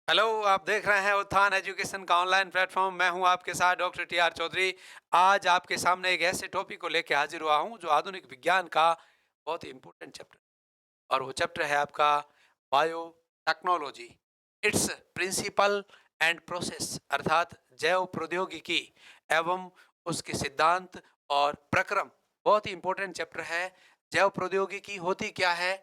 Hello, आप देख रहे हैं उत्थान एजुकेशन का ऑनलाइन प्लेटफॉर्म। मैं हूं आपके साथ डॉक्टर टी आर चौधरी। आज आपके सामने एक ऐसे टॉपिक को लेकर हाजिर हुआ हूं जो आधुनिक विज्ञान का बहुत ही इंपॉर्टेंट चैप्टर, और वो चैप्टर है आपका biotechnology, its principle and process, अर्थात जैव प्रौद्योगिकी एवं उसके सिद्धांत और प्रक्रम। बहुत ही इंपॉर्टेंट चैप्टर है। जैव प्रौद्योगिकी होती क्या है,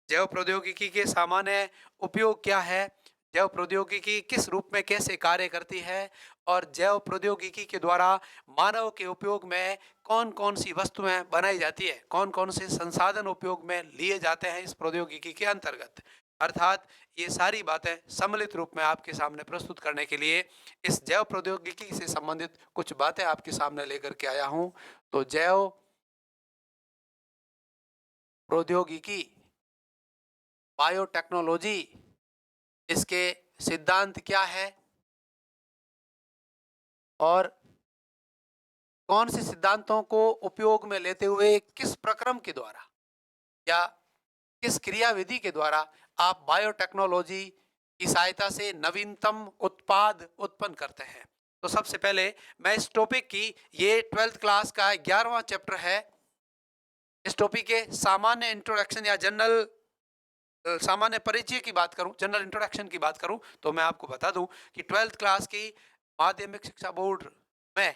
जैव प्रौद्योगिकी के सामान्य उपयोग क्या है, जैव प्रौद्योगिकी किस रूप में कैसे कार्य करती है, और जैव प्रौद्योगिकी के द्वारा मानव के उपयोग में कौन कौन सी वस्तुएं बनाई जाती है, कौन कौन से संसाधन उपयोग में लिए जाते हैं इस प्रौद्योगिकी के अंतर्गत। अर्थात ये सारी बातें सम्मिलित रूप में आपके सामने प्रस्तुत करने के लिए इस जैव प्रौद्योगिकी से संबंधित कुछ बातें आपके सामने लेकर के आया हूं। तो जैव प्रौद्योगिकी, बायोटेक्नोलॉजी, इसके सिद्धांत क्या है, और कौन से सिद्धांतों को उपयोग में लेते हुए किस प्रक्रम के द्वारा या किस क्रियाविधि के द्वारा आप बायोटेक्नोलॉजी की सहायता से नवीनतम उत्पाद उत्पन्न करते हैं। तो सबसे पहले मैं इस टॉपिक की, ये 12th क्लास का 11वां चैप्टर है, इस टॉपिक के सामान्य इंट्रोडक्शन या जनरल सामान्य परिचय की बात करूं, जनरल इंट्रोडक्शन की बात करूं, तो मैं आपको बता दूं कि 12th क्लास की माध्यमिक शिक्षा बोर्ड में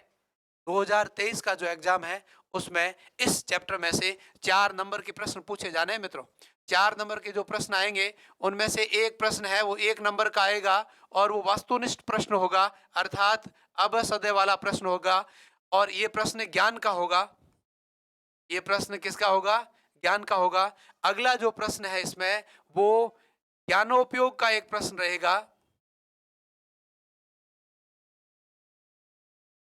2023 का जो एग्जाम है उसमें इस चैप्टर में से 4 नंबर के प्रश्न पूछे जाने हैं मित्रों। 4 नंबर के जो प्रश्न आएंगे उनमें से एक प्रश्न है वो 1 नंबर का आएगा, और वो वस्तुनिष्ठ प्रश्न होगा, अर्थात अब सदैव वाला प्रश्न होगा। और ये प्रश्न ज्ञान का होगा। ये प्रश्न किसका होगा? ज्ञान का होगा। अगला जो प्रश्न है इसमें वो ज्ञानोपयोग का एक प्रश्न रहेगा।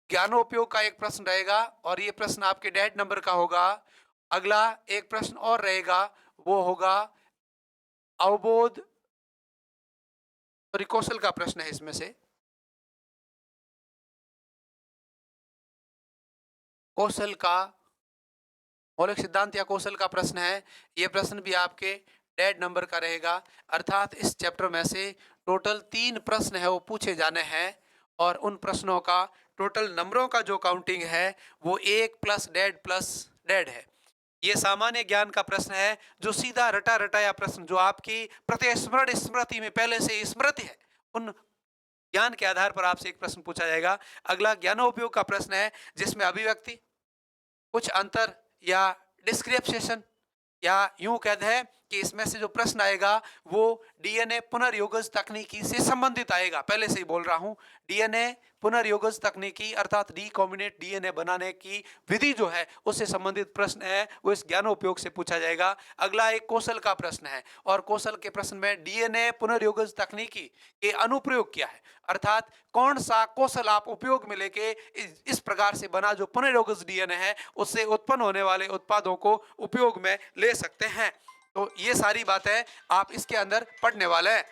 ज्ञानोपयोग का एक प्रश्न रहेगा, और ये प्रश्न आपके 1.5 नंबर का होगा। अगला एक प्रश्न और रहेगा, वो होगा अवबोध, और कौशल का प्रश्न है इसमें से। कौशल का, मौलिक सिद्धांत या कौशल का प्रश्न है। ये प्रश्न भी आपके 1.5 नंबर का रहेगा। अर्थात इस चैप्टर में से टोटल 3 प्रश्न है वो पूछे जाने हैं, और उन प्रश्नों का टोटल नंबरों का जो काउंटिंग है वो 1+1.5+1.5 है। ये सामान्य ज्ञान का प्रश्न है, जो सीधा रटा रटाया प्रश्न, जो आपकी प्रतिस्मरण स्मृति में पहले से स्मृति है, उन ज्ञान के आधार पर आपसे एक प्रश्न पूछा जाएगा। अगला ज्ञानोपयोग का प्रश्न है, जिसमें अभिव्यक्ति, कुछ अंतर या डिस्क्रिप्शन, या यूं कहते हैं कि इसमें से जो प्रश्न आएगा वो डीएनए पुनर्योगज तकनीकी से संबंधित आएगा। पहले से ही बोल रहा हूं, डीएनए पुनर्योगज तकनीकी अर्थात रिकॉम्बिनेंट डीएनए बनाने की विधि जो है उससे संबंधित प्रश्न है, वो इस ज्ञानोपयोग से पूछा जाएगा। अगला एक कौशल का प्रश्न है, और कौशल के प्रश्न में डीएनए पुनर्योगज तकनीकी के अनुप्रयोग क्या है, अर्थात कौन सा कौशल आप उपयोग में लेके इस प्रकार से बना जो पुनर्योगज डीएनए है उससे उत्पन्न होने वाले उत्पादों को उपयोग में ले सकते हैं। तो ये सारी बातें आप इसके अंदर पढ़ने वाले हैं।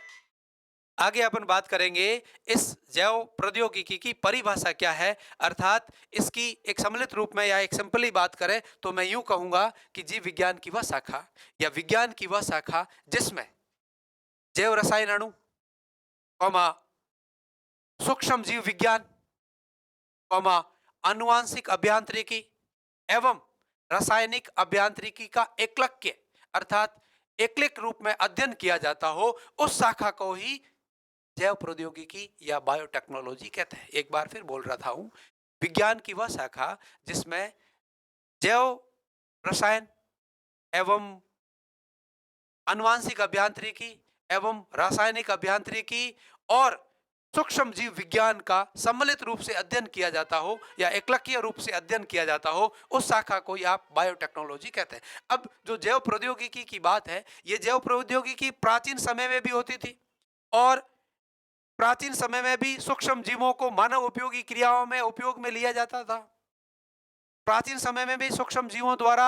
आगे अपन बात करेंगे इस जैव प्रौद्योगिकी की परिभाषा क्या है, अर्थात इसकी एक सम्मिलित रूप में या एक सिंपली बात करें तो मैं यूं कहूंगा कि जीव विज्ञान की वह शाखा या विज्ञान की वह शाखा जिसमें जैव रसायन अणु, कौमा सूक्ष्म जीव विज्ञान, कौमा आनुवांशिक अभियांत्रिकी एवं रासायनिक अभियांत्रिकी का एकलक्य अर्थात एकलिक रूप में अध्ययन किया जाता हो, उस शाखा को ही जैव प्रौद्योगिकी या बायोटेक्नोलॉजी कहते हैं। एक बार फिर बोल रहा था हूं, विज्ञान की वह शाखा जिसमें जैव रसायन एवं आनुवांशिक अभियांत्रिकी एवं रासायनिक अभियांत्रिकी और सूक्ष्म जीव विज्ञान का सम्मिलित रूप से अध्ययन किया जाता हो या एकलकीय रूप से अध्ययन किया जाता हो, उस शाखा को आप बायोटेक्नोलॉजी कहते हैं। अब जो जैव प्रौद्योगिकी की बात है, ये जैव प्रौद्योगिकी प्राचीन समय में भी होती थी, और प्राचीन समय में भी सूक्ष्म जीवों को मानव उपयोगी क्रियाओं में उपयोग में लिया जाता था। प्राचीन समय में भी सूक्ष्म जीवों द्वारा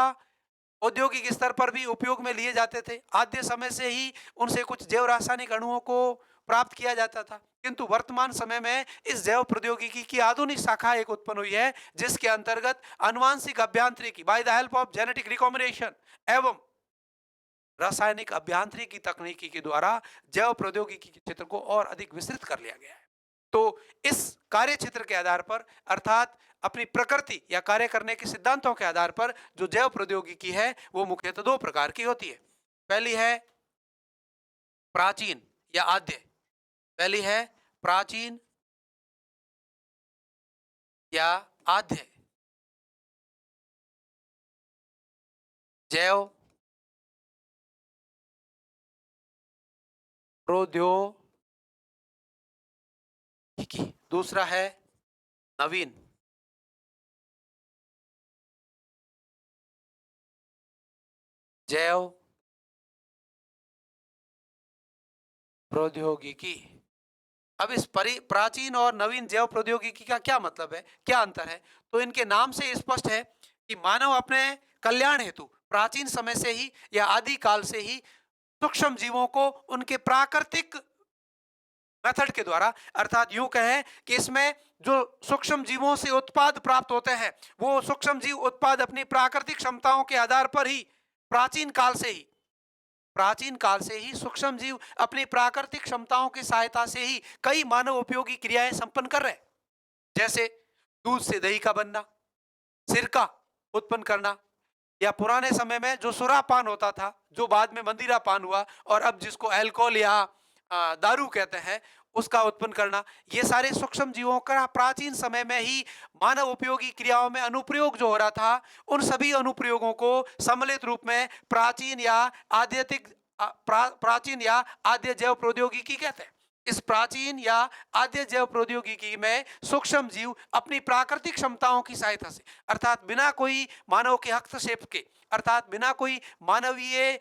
औद्योगिक स्तर पर भी उपयोग में लिए जाते थे। आद्य समय से ही उनसे कुछ जैव रासायनिक अणुओं को प्राप्त किया जाता था, किंतु वर्तमान समय में इस जैव प्रौद्योगिकी की आधुनिक शाखा एक उत्पन्न हुई है, जिसके अंतर्गत आनुवांशिक अभियांत्रिकी by the help of genetic recombination एवं रासायनिक अभियांत्रिकी तकनीकी के द्वारा जैव प्रौद्योगिकी के क्षेत्र को और अधिक विस्तृत कर लिया गया है। तो इस कार्य क्षेत्र के आधार पर अर्थात अपनी प्रकृति या कार्य करने के सिद्धांतों के आधार पर जो जैव प्रौद्योगिकी है वो मुख्यतः दो प्रकार की होती है। पहली है प्राचीन या आद्य। पहली है प्राचीन या आद्य जैव प्रौद्योगिकी। दूसरा है नवीन जैव प्रौद्योगिकी। अब इस प्राचीन और नवीन जैव प्रौद्योगिकी का क्या मतलब है, क्या अंतर है? तो इनके नाम से स्पष्ट है कि मानव अपने कल्याण हेतु प्राचीन समय से ही या आदि काल से ही सूक्ष्म जीवों को उनके प्राकृतिक मेथड के द्वारा, अर्थात यूं कहें कि इसमें जो सूक्ष्म जीवों से उत्पाद प्राप्त होते हैं वो सूक्ष्म जीव उत्पाद अपनी प्राकृतिक क्षमताओं के आधार पर ही प्राचीन काल से ही सूक्ष्म जीव अपनी प्राकृतिक क्षमताओं की सहायता से ही कई मानव उपयोगी क्रियाएं संपन्न कर रहे हैं। जैसे दूध से दही का बनना, सिरका उत्पन्न करना, या पुराने समय में जो सुरापान होता था जो बाद में मंदिरा पान हुआ और अब जिसको अल्कोहल या दारू कहते हैं उसका उत्पन्न करना, ये सारे सूक्ष्म जीवों का प्राचीन समय में ही मानव उपयोगी क्रियाओं में अनुप्रयोग जो हो रहा था, उन सभी अनुप्रयोगों को सम्मिलित रूप में प्राचीन या प्राचीन या आद्य जैव प्रौद्योगिकी कहते हैं। इस प्राचीन या आद्य जैव प्रौद्योगिकी में सूक्ष्म जीव अपनी प्राकृतिक क्षमताओं की सहायता से, अर्थात बिना कोई मानव के हस्तक्षेप के, अर्थात बिना कोई मानवीय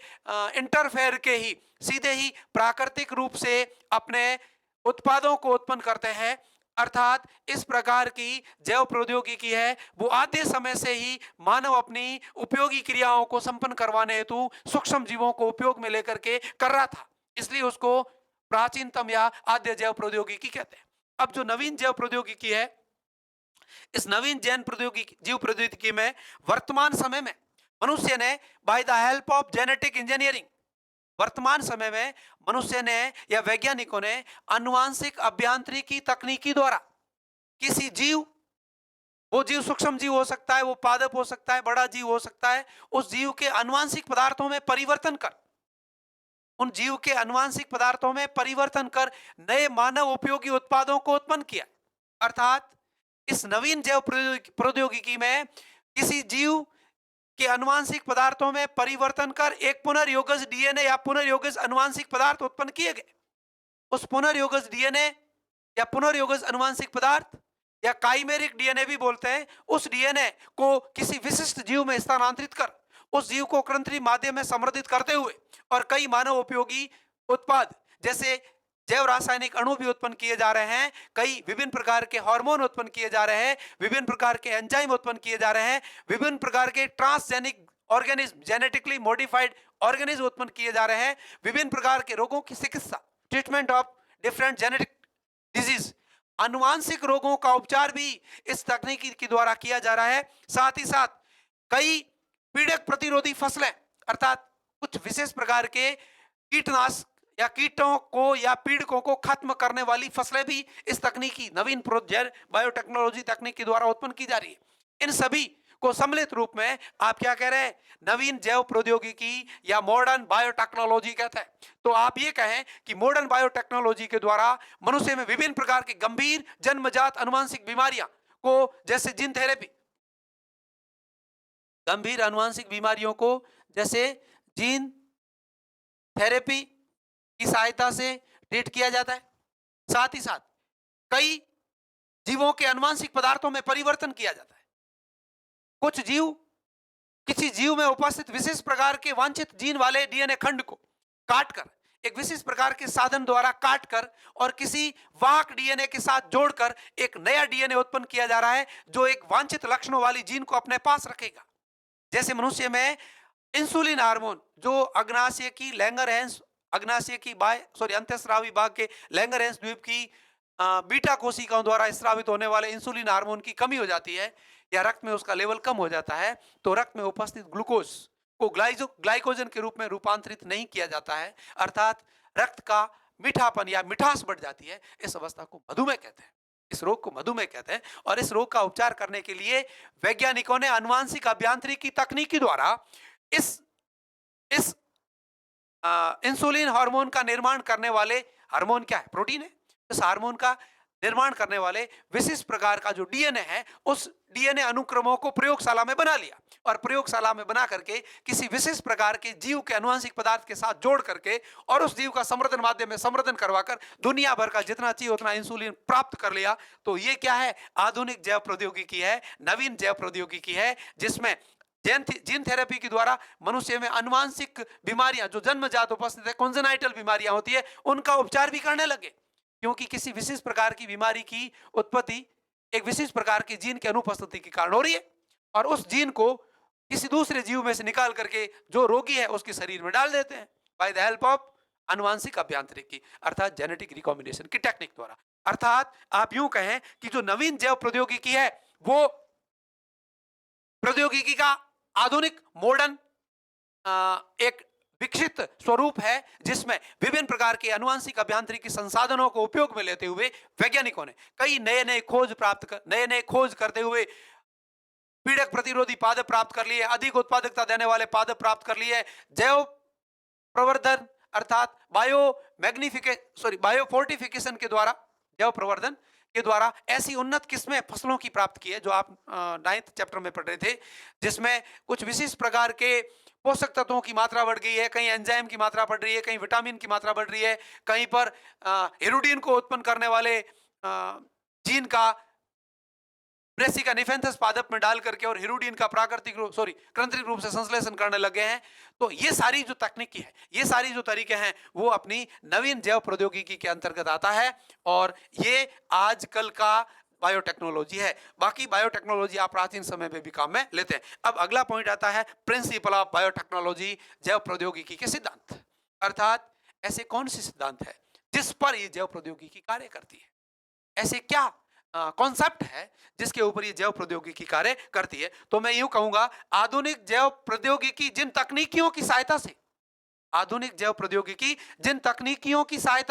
इंटरफेयर के ही सीधे ही प्राकृतिक रूप से अपने उत्पादों को उत्पन्न करते हैं। अर्थात इस प्रकार की जैव प्रौद्योगिकी है वो आद्य समय से ही मानव अपनी उपयोगी क्रियाओं को संपन्न करवाने हेतु सूक्ष्म जीवों को उपयोग में लेकर के कर रहा था, इसलिए उसको प्राचीनतम या आद्य जैव प्रौद्योगिकी कहते हैं। अब जो नवीन जैव प्रौद्योगिकी है, इस नवीन जैन प्रौद्योगिकी जीव प्रौद्योगिकी में वर्तमान समय में मनुष्य ने by the help of genetic engineering, वर्तमान समय में मनुष्य ने या वैज्ञानिकों ने आनुवांशिक अभियांत्रिकी तकनीकी द्वारा किसी जीव, वो जीव सूक्ष्म जीव हो सकता है, वो पादप हो सकता है, बड़ा जीव हो सकता है, उस जीव के आनुवांशिक पदार्थों में परिवर्तन कर, उन जीव के आनुवांशिक पदार्थों में परिवर्तन कर नए मानव उपयोगी उत्पादों को उत्पन्न किया। अर्थात इस नवीन जैव प्रौद्योगिकी में किसी जीव के आनुवांशिक पदार्थों में परिवर्तन कर एक पुनर्योगज डीएनए या पुनर्योगज आनुवांशिक पदार्थ उत्पन्न किए गए। उस पुनर्योगज डीएनए या पुनर्योगज आनुवांशिक पदार्थ या काइमेरिक डीएनए भी बोलते हैं, उस डीएनए को किसी विशिष्ट जीव में स्थानांतरित कर उस जीव को कृत्रिम माध्यम में समृद्धित करते हुए और कई मानव उपयोगी उत्पाद जैसे जैव रासायनिक अणु भी उत्पन्न किए जा रहे हैं, कई विभिन्न प्रकार के हार्मोन उत्पन्न किए जा रहे हैं, विभिन्न प्रकार के एंजाइम उत्पन्न किए जा रहे हैं, विभिन्न प्रकार के transgenic organism, genetically modified organism उत्पन्न किए जा रहे हैं, विभिन्न प्रकार के रोगों की चिकित्सा, treatment of different genetic disease, आनुवांशिक रोगों का उपचार भी इस तकनीकी के द्वारा किया जा रहा है। साथ ही साथ कई पीड़क प्रतिरोधी फसलें, अर्थात कुछ विशेष प्रकार के कीटनाशक या कीटों को या पीड़कों को खत्म करने वाली फसलें भी इस तकनीकी नवीन बायोटेक्नोलॉजी तकनीक के द्वारा उत्पन्न की जा रही है। इन सभी को सम्मिलित रूप में आप क्या कह रहे हैं, नवीन जैव प्रौद्योगिकी या मॉडर्न बायोटेक्नोलॉजी कहते हैं। तो आप ये कहें कि मॉडर्न बायोटेक्नोलॉजी के द्वारा मनुष्य में विभिन्न प्रकार की गंभीर जन्मजात अनुवांशिक बीमारियां को, जैसे जीन थेरेपी, गंभीर अनुवांशिक बीमारियों को जैसे जीन थेरेपी की सहायता से ट्रीट किया जाता है। साथ ही साथ कई जीवों के अनुवांशिक पदार्थों में परिवर्तन किया जाता है। कुछ जीव, किसी जीव में उपस्थित विशेष प्रकार के वांछित जीन वाले डीएनए खंड को काटकर एक विशेष प्रकार के साधन द्वारा काटकर और किसी वाहक डीएनए के साथ जोड़कर एक नया डीएनए उत्पन्न किया जा रहा है जो एक वांछित लक्षणों वाली जीन को अपने पास रखेगा। जैसे मनुष्य में इंसुलिन हार्मोन जो अग्नाशय की लैंगरहैंस अंतःस्रावी भाग के लैंगरहैंस द्वीप की बीटा कोशिकाओं द्वारा स्रावित होने वाले इंसुलिन हार्मोन की कमी हो जाती है या रक्त में उसका लेवल कम हो जाता है, तो रक्त में उपस्थित ग्लूकोज को ग्लाइकोजन के रूप में रूपांतरित नहीं किया जाता है, अर्थात रक्त का मीठापन या मिठास बढ़ जाती है, इस अवस्था को मधुमेह कहते हैं। इस रोग को मधुमेह कहते हैं। और इस रोग का उपचार करने के लिए वैज्ञानिकों ने आनुवांशिक अभियांत्रिकी तकनीकी द्वारा इस इंसुलिन हार्मोन का निर्माण करने वाले, हार्मोन क्या है? प्रोटीन है। इस हार्मोन का निर्माण करने वाले विशिष्ट प्रकार का जो डीएनए है, उस डीएनए अनुक्रमों को प्रयोगशाला में बना लिया और प्रयोगशाला में बना करके किसी विशिष्ट प्रकार के जीव के आनुवंशिक पदार्थ के साथ जोड़ करके और उस जीव का संवर्धन माध्यम में संवर्धन करवाकर दुनिया भर का जितना चाहिए उतना इंसुलिन प्राप्त कर लिया। तो ये क्या है? आधुनिक जैव प्रौद्योगिकी है, नवीन जैव प्रौद्योगिकी है, जिसमें जीन थेरेपी के द्वारा मनुष्य में आनुवंशिक बीमारियां जो जन्मजात उपस्थित है, कॉन्जेनाइटल बीमारियां होती है, उनका उपचार भी करने लगे। क्योंकि किसी विशिष्ट प्रकार की बीमारी की उत्पत्ति एक विशिष्ट प्रकार के जीन की अनुपस्थिति के कारण हो रही है और उस जीन को किसी दूसरे जीव में से निकाल करके जो रोगी है उसके शरीर में डाल देते हैं बाय द हेल्प ऑफ आनुवंशिक अभियांत्रिकी, अर्थात जेनेटिक रिकॉम्बिनेशन की टेक्निक द्वारा। अर्थात आप यूं कहें कि जो नवीन जैव प्रौद्योगिकी है वो प्रौद्योगिकी का आधुनिक मॉडर्न एक विकसित स्वरूप है, जिसमें विभिन्न प्रकार के आनुवंशिक अभियांत्रिकी संसाधनों को उपयोग में लेते हुए वैज्ञानिकों ने कई नए नए खोज करते हुए पीड़क प्रतिरोधी पादप प्राप्त कर लिए, अधिक उत्पादकता देने वाले पादप प्राप्त कर लिए, जैव प्रवर्धन अर्थात बायोफोर्टिफिकेशन के द्वारा, जैव प्रवर्धन के द्वारा ऐसी उन्नत किस्में फसलों की प्राप्त की है जो आप 9th चैप्टर में पढ़ रहे थे, जिसमें कुछ विशिष्ट प्रकार के पोषक तत्वों की मात्रा बढ़ गई है, कहीं एंजाइम की मात्रा बढ़ रही है, कहीं विटामिन की मात्रा बढ़ रही है, कहीं पर हिरुडीन को उत्पन्न करने वाले जीन का ब्रेसिका निफेंथस पादप में डाल करके और हिरुडीन का कृत्रिम रूप से संश्लेषण करने लगे हैं। तो ये सारी जो तकनीकी है, ये सारी जो तरीके हैं, वो अपनी नवीन जैव प्रौद्योगिकी के अंतर्गत आता है और ये आजकल का बायोटेक्नोलॉजी है। बाकी बायोटेक्नोलॉजी आप प्राचीन समय में भी काम में लेते हैं। अब अगला पॉइंट आता है प्रिंसिपल ऑफ बायोटेक्नोलॉजी, जैव प्रौद्योगिकी के सिद्धांत। अर्थात ऐसे कौन से सिद्धांत है जिस पर ये जैव प्रौद्योगिकी कार्य करती है? ऐसे क्या कॉन्सेप्ट है जिसके ऊपर ये जैव प्रौद्योगिकी कार्य करती है? तो मैं यूं कहूंगा, आधुनिक जैव प्रौद्योगिकी जिन तकनीकियों की सहायता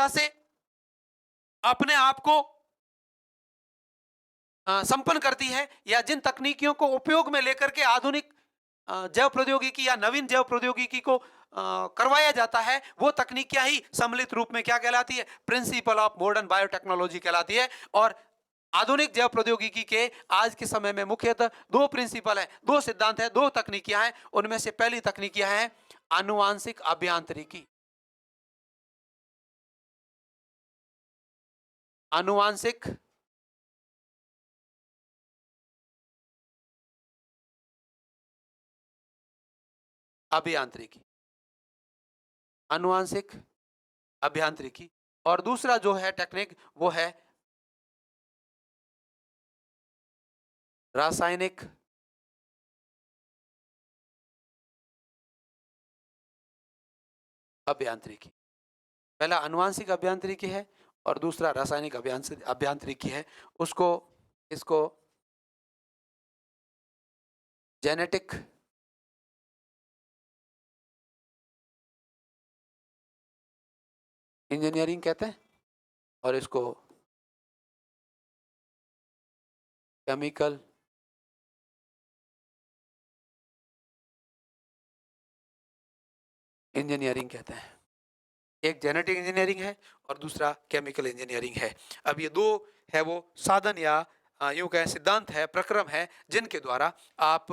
से अपने आप को संपन्न करती है, या जिन तकनीकियों को उपयोग में लेकर के आधुनिक जैव प्रौद्योगिकी या नवीन जैव प्रौद्योगिकी को करवाया जाता है, वो तकनीकियां ही सम्मिलित रूप में क्या कहलाती है? प्रिंसिपल ऑफ मॉडर्न बायोटेक्नोलॉजी कहलाती है। और आधुनिक जैव प्रौद्योगिकी के आज के समय में मुख्यतः दो प्रिंसिपल है, दो सिद्धांत है, दो तकनीकियां हैं। उनमें से पहली तकनीकियां हैं आनुवांशिक अभियांत्रिकी। आनुवांशिक अभियांत्रिकी, आनुवांशिक अभियांत्रिकी। और दूसरा जो है टेक्निक वो है रासायनिक अभियांत्रिकी। पहला आनुवांशिक अभियांत्रिकी है और दूसरा रासायनिक अभियांत्रिकी है। इसको जेनेटिक इंजीनियरिंग कहते हैं और इसको केमिकल इंजीनियरिंग कहते हैं। एक जेनेटिक इंजीनियरिंग है और दूसरा केमिकल इंजीनियरिंग है। अब ये दो है वो साधन या यूं कहें सिद्धांत है, प्रक्रम है, जिनके द्वारा आप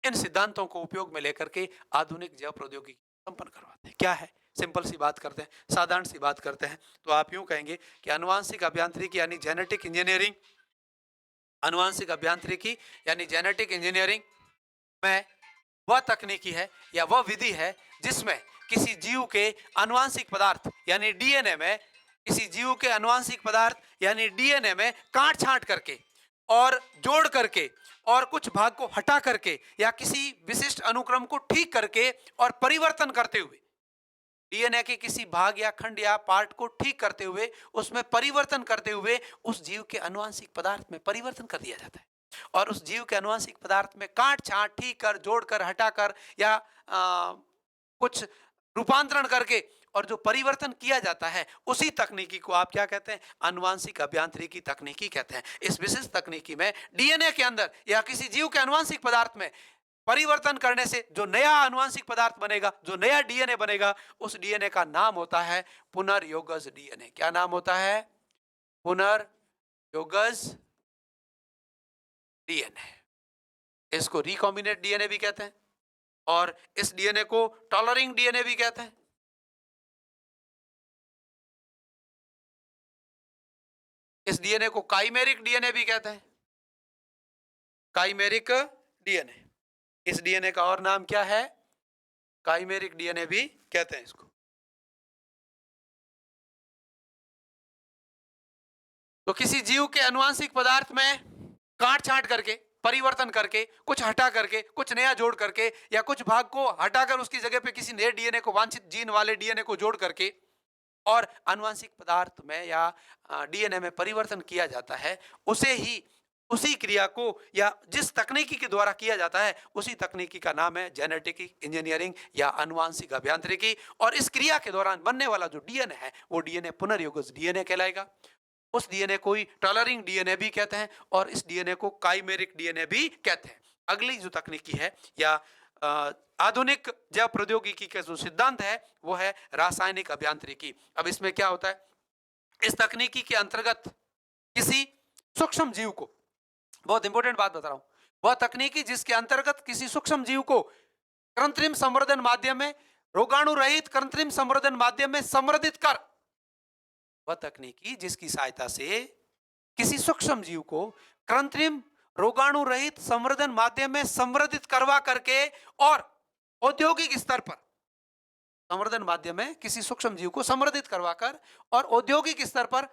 इन सिद्धांतों को उपयोग में लेकर के आधुनिक जैव प्रौद्योगिकी संपन्न करवाते हैं। क्या है? सिंपल सी बात करते हैं, साधारण सी बात करते हैं, तो आप यूं कहेंगे कि आनुवांशिक अभियांत्रिकी यानी जेनेटिक इंजीनियरिंग, आनुवांशिक अभियांत्रिकी यानी जेनेटिक इंजीनियरिंग में वह तकनीकी है या वह विधि है जिसमें किसी जीव के आनुवांशिक पदार्थ यानी डीएनए में, किसी जीव के आनुवांशिक पदार्थ यानी डीएनए में काट छांट करके और जोड़ करके और कुछ भाग को हटा करके या किसी विशिष्ट अनुक्रम को ठीक करके और परिवर्तन करते हुए, डीएनए के किसी भाग या खंड या पार्ट को ठीक करते हुए, उसमें परिवर्तन करते हुए उस जीव के आनुवांशिक पदार्थ में परिवर्तन कर दिया जाता है। और उस जीव के अनुवांशिक पदार्थ में काट छांट ठीक कर जोड़कर हटाकर या कुछ रूपांतरण करके और जो परिवर्तन किया जाता है उसी तकनीकी को आप क्या कहते हैं, अनुवांशिक अभियांत्रिकी तकनीकी कहते हैं। इस विशेष तकनीकी में डीएनए के अंदर या किसी जीव के अनुवांशिक पदार्थ में परिवर्तन करने से जो नया अनुवांशिक पदार्थ बनेगा, जो नया डीएनए बनेगा, उस डीएनए का नाम होता है पुनर्योगज डीएनए। क्या नाम होता है? पुनर्योगज डीएनए। इसको रिकॉम्बिनेट डीएनए भी कहते हैं और इस डीएनए को टॉलरिंग डीएनए भी कहते हैं। इस डीएनए को काइमेरिक डीएनए भी कहते हैं। काइमेरिक डीएनए, इस डीएनए का और नाम क्या है? काइमेरिक डीएनए भी कहते हैं इसको। तो किसी जीव के अनुवांशिक पदार्थ में काट छांट करके, परिवर्तन करके, कुछ हटा करके, कुछ नया जोड़ करके या कुछ भाग को हटाकर उसकी जगह पे किसी नए डीएनए को, वांछित जीन वाले डीएनए को जोड़ करके और अनुवांशिक पदार्थ में या डीएनए में परिवर्तन किया जाता है, उसे ही, उसी क्रिया को या जिस तकनीकी के द्वारा किया जाता है उसी तकनीकी का नाम है जेनेटिक इंजीनियरिंग या अनुवांशिक अभियांत्रिकी। और इस क्रिया के दौरान बनने वाला जो डीएनए है वो डीएनए पुनर्योगज डीएनए कहलाएगा। उस डीएनए को ही टॉलरिंग डीएनए भी कहते हैं और इस डीएनए को काइमेरिक डीएनए भी कहते हैं। अगली जो तकनीकी है या आधुनिक जैव प्रौद्योगिकी का जो सिद्धांत है वो है रासायनिक अभियांत्रिकी। अब इसमें क्या होता है? इस तकनीकी के अंतर्गत किसी सूक्ष्म जीव को, बहुत इंपॉर्टेंट बात बता रहा हूं, वह तकनीकी जिसके अंतर्गत किसी सूक्ष्म जीव को कृत्रिम संवर्धन माध्यम में, रोगाणु रहित कृत्रिम संवर्धन माध्यम में संवर्धित कर, वह तकनीकी जिसकी सहायता से किसी सूक्ष्म जीव को कृत्रिम रोगाणु रहित संवर्धन माध्यम में संवर्धित करवा करके और औद्योगिक स्तर पर, संवर्धन माध्यम में किसी सूक्ष्म जीव को संवर्धित करवाकर और औद्योगिक स्तर पर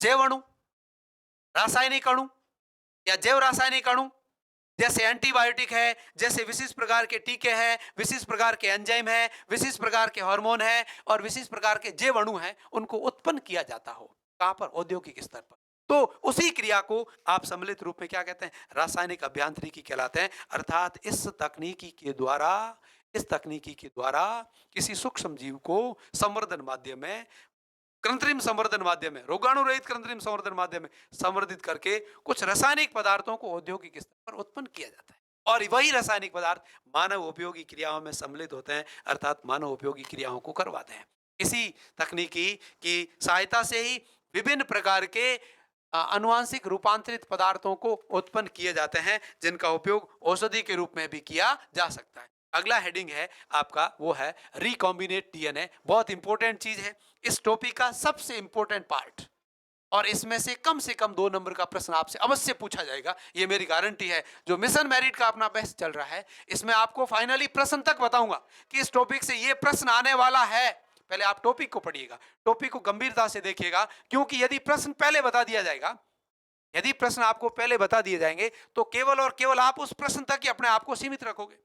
जैव अणु, रासायनिक अणु या जैव रासायनिक अणु, जैसे एंटीबायोटिक है, जैसे विशिष्ट प्रकार के टीके हैं, विशिष्ट प्रकार के एंजाइम हैं, विशिष्ट प्रकार के हार्मोन हैं और विशिष्ट प्रकार के जैव अणु हैं, उनको उत्पन्न किया जाता हो। कहां पर? औद्योगिक स्तर पर। तो उसी क्रिया को आप सम्मिलित रूप में क्या कहते हैं? रासायनिक अभियांत्रिकी कहलाते हैं। अर्थात इस तकनीकी के द्वारा किसी सूक्ष्म जीव को संवर्धन माध्यम में, कृत्रिम संवर्धन माध्यम में, रोगाणु रहित कृत्रिम संवर्धन माध्यम में संवर्धित करके कुछ रासायनिक पदार्थों को औद्योगिक स्तर पर उत्पन्न किया जाता है और वही रासायनिक पदार्थ मानव उपयोगी क्रियाओं में सम्मिलित होते हैं, अर्थात मानव उपयोगी क्रियाओं को करवाते हैं। इसी तकनीकी की सहायता से ही विभिन्न प्रकार के अनुवांशिक रूपांतरित पदार्थों को उत्पन्न किए जाते हैं जिनका उपयोग औषधि के रूप में भी किया जा सकता है। अगला हेडिंग है आपका, वो है रिकॉम्बिनेट डीएनए। बहुत इंपॉर्टेंट चीज है, इस टॉपिक का सबसे इंपॉर्टेंट पार्ट, और इसमें से कम 2 नंबर का प्रश्न आपसे अवश्य पूछा जाएगा, ये मेरी गारंटी है। जो मिशन मेरिट का अपना बहस चल रहा है इसमें आपको फाइनली प्रश्न तक बताऊंगा कि इस टॉपिक से ये प्रश्न आने वाला है। पहले आप टॉपिक को पढ़िएगा, टॉपिक को गंभीरता से देखिएगा, क्योंकि यदि प्रश्न पहले बता दिया जाएगा, यदि प्रश्न आपको पहले बता दिए जाएंगे तो केवल और केवल आप उस प्रश्न तक ही अपने आप को सीमित रखोगे,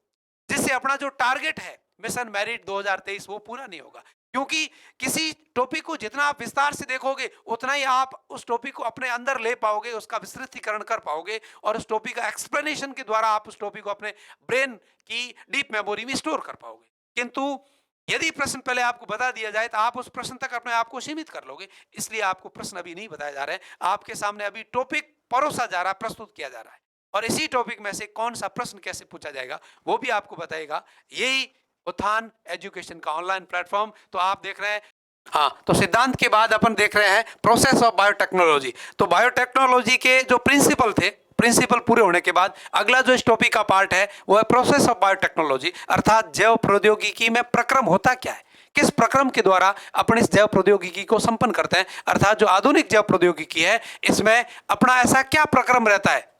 जिससे अपना जो टारगेट है मिशन मेरिट 2023 वो पूरा नहीं होगा। क्योंकि किसी टॉपिक को जितना आप विस्तार से देखोगे उतना ही आप उस टॉपिक को अपने अंदर ले पाओगे, उसका विस्तृतीकरण कर पाओगे और उस टॉपिक का एक्सप्लेनेशन के द्वारा आप उस टॉपिक को अपने ब्रेन की डीप मेमोरी में स्टोर कर पाओगे। किंतु यदि प्रश्न पहले आपको बता दिया जाए तो आप उस प्रश्न तक अपने आप को सीमित कर लोगे। इसलिए आपको प्रश्न अभी नहीं बताया जा रहा है, आपके सामने अभी टॉपिक परोसा जा रहा है, प्रस्तुत किया जा रहा है, और इसी टॉपिक में से कौन सा प्रश्न कैसे पूछा जाएगा वो भी आपको बताएगा यही उत्थान एजुकेशन का ऑनलाइन प्लेटफॉर्म। तो आप देख रहे हैं, हाँ, तो सिद्धांत के बाद अपन देख रहे हैं प्रोसेस ऑफ बायोटेक्नोलॉजी। तो बायोटेक्नोलॉजी के जो प्रिंसिपल थे, प्रिंसिपल पूरे होने के बाद अगला जो इस टॉपिक का पार्ट है वो है प्रोसेस ऑफ बायोटेक्नोलॉजी, अर्थात जैव प्रौद्योगिकी में प्रक्रम होता क्या है, किस प्रक्रम के द्वारा अपन इस जैव प्रौद्योगिकी को संपन्न करते हैं। अर्थात जो आधुनिक जैव प्रौद्योगिकी है इसमें अपना ऐसा क्या प्रक्रम रहता है,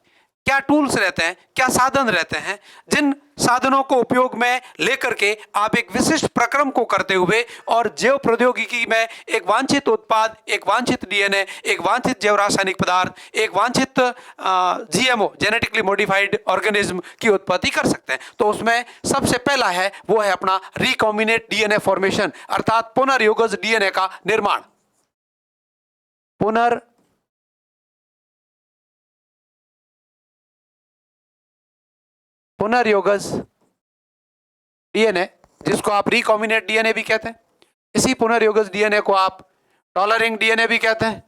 क्या टूल्स रहते हैं, क्या साधन रहते हैं, जिन साधनों को उपयोग में लेकर के आप एक विशिष्ट प्रक्रम को करते हुए और जैव प्रौद्योगिकी में एक वांछित उत्पाद, एक वांछित डीएनए, एक वांछित जैव रासायनिक पदार्थ, एक वांछित जीएमओ जेनेटिकली मॉडिफाइड ऑर्गेनिज्म की उत्पत्ति कर सकते हैं। तो उसमें सबसे पहला है वो है अपना रिकॉम्बिनेट डीएनए फॉर्मेशन, अर्थात पुनर्योगज डीएनए का निर्माण। पुनर्योगज डीएनए, जिसको आप रिकॉम्बिनेट डीएनए भी कहते हैं, इसी पुनर्योगज डीएनए को आप टॉलरिंग डीएनए भी कहते हैं,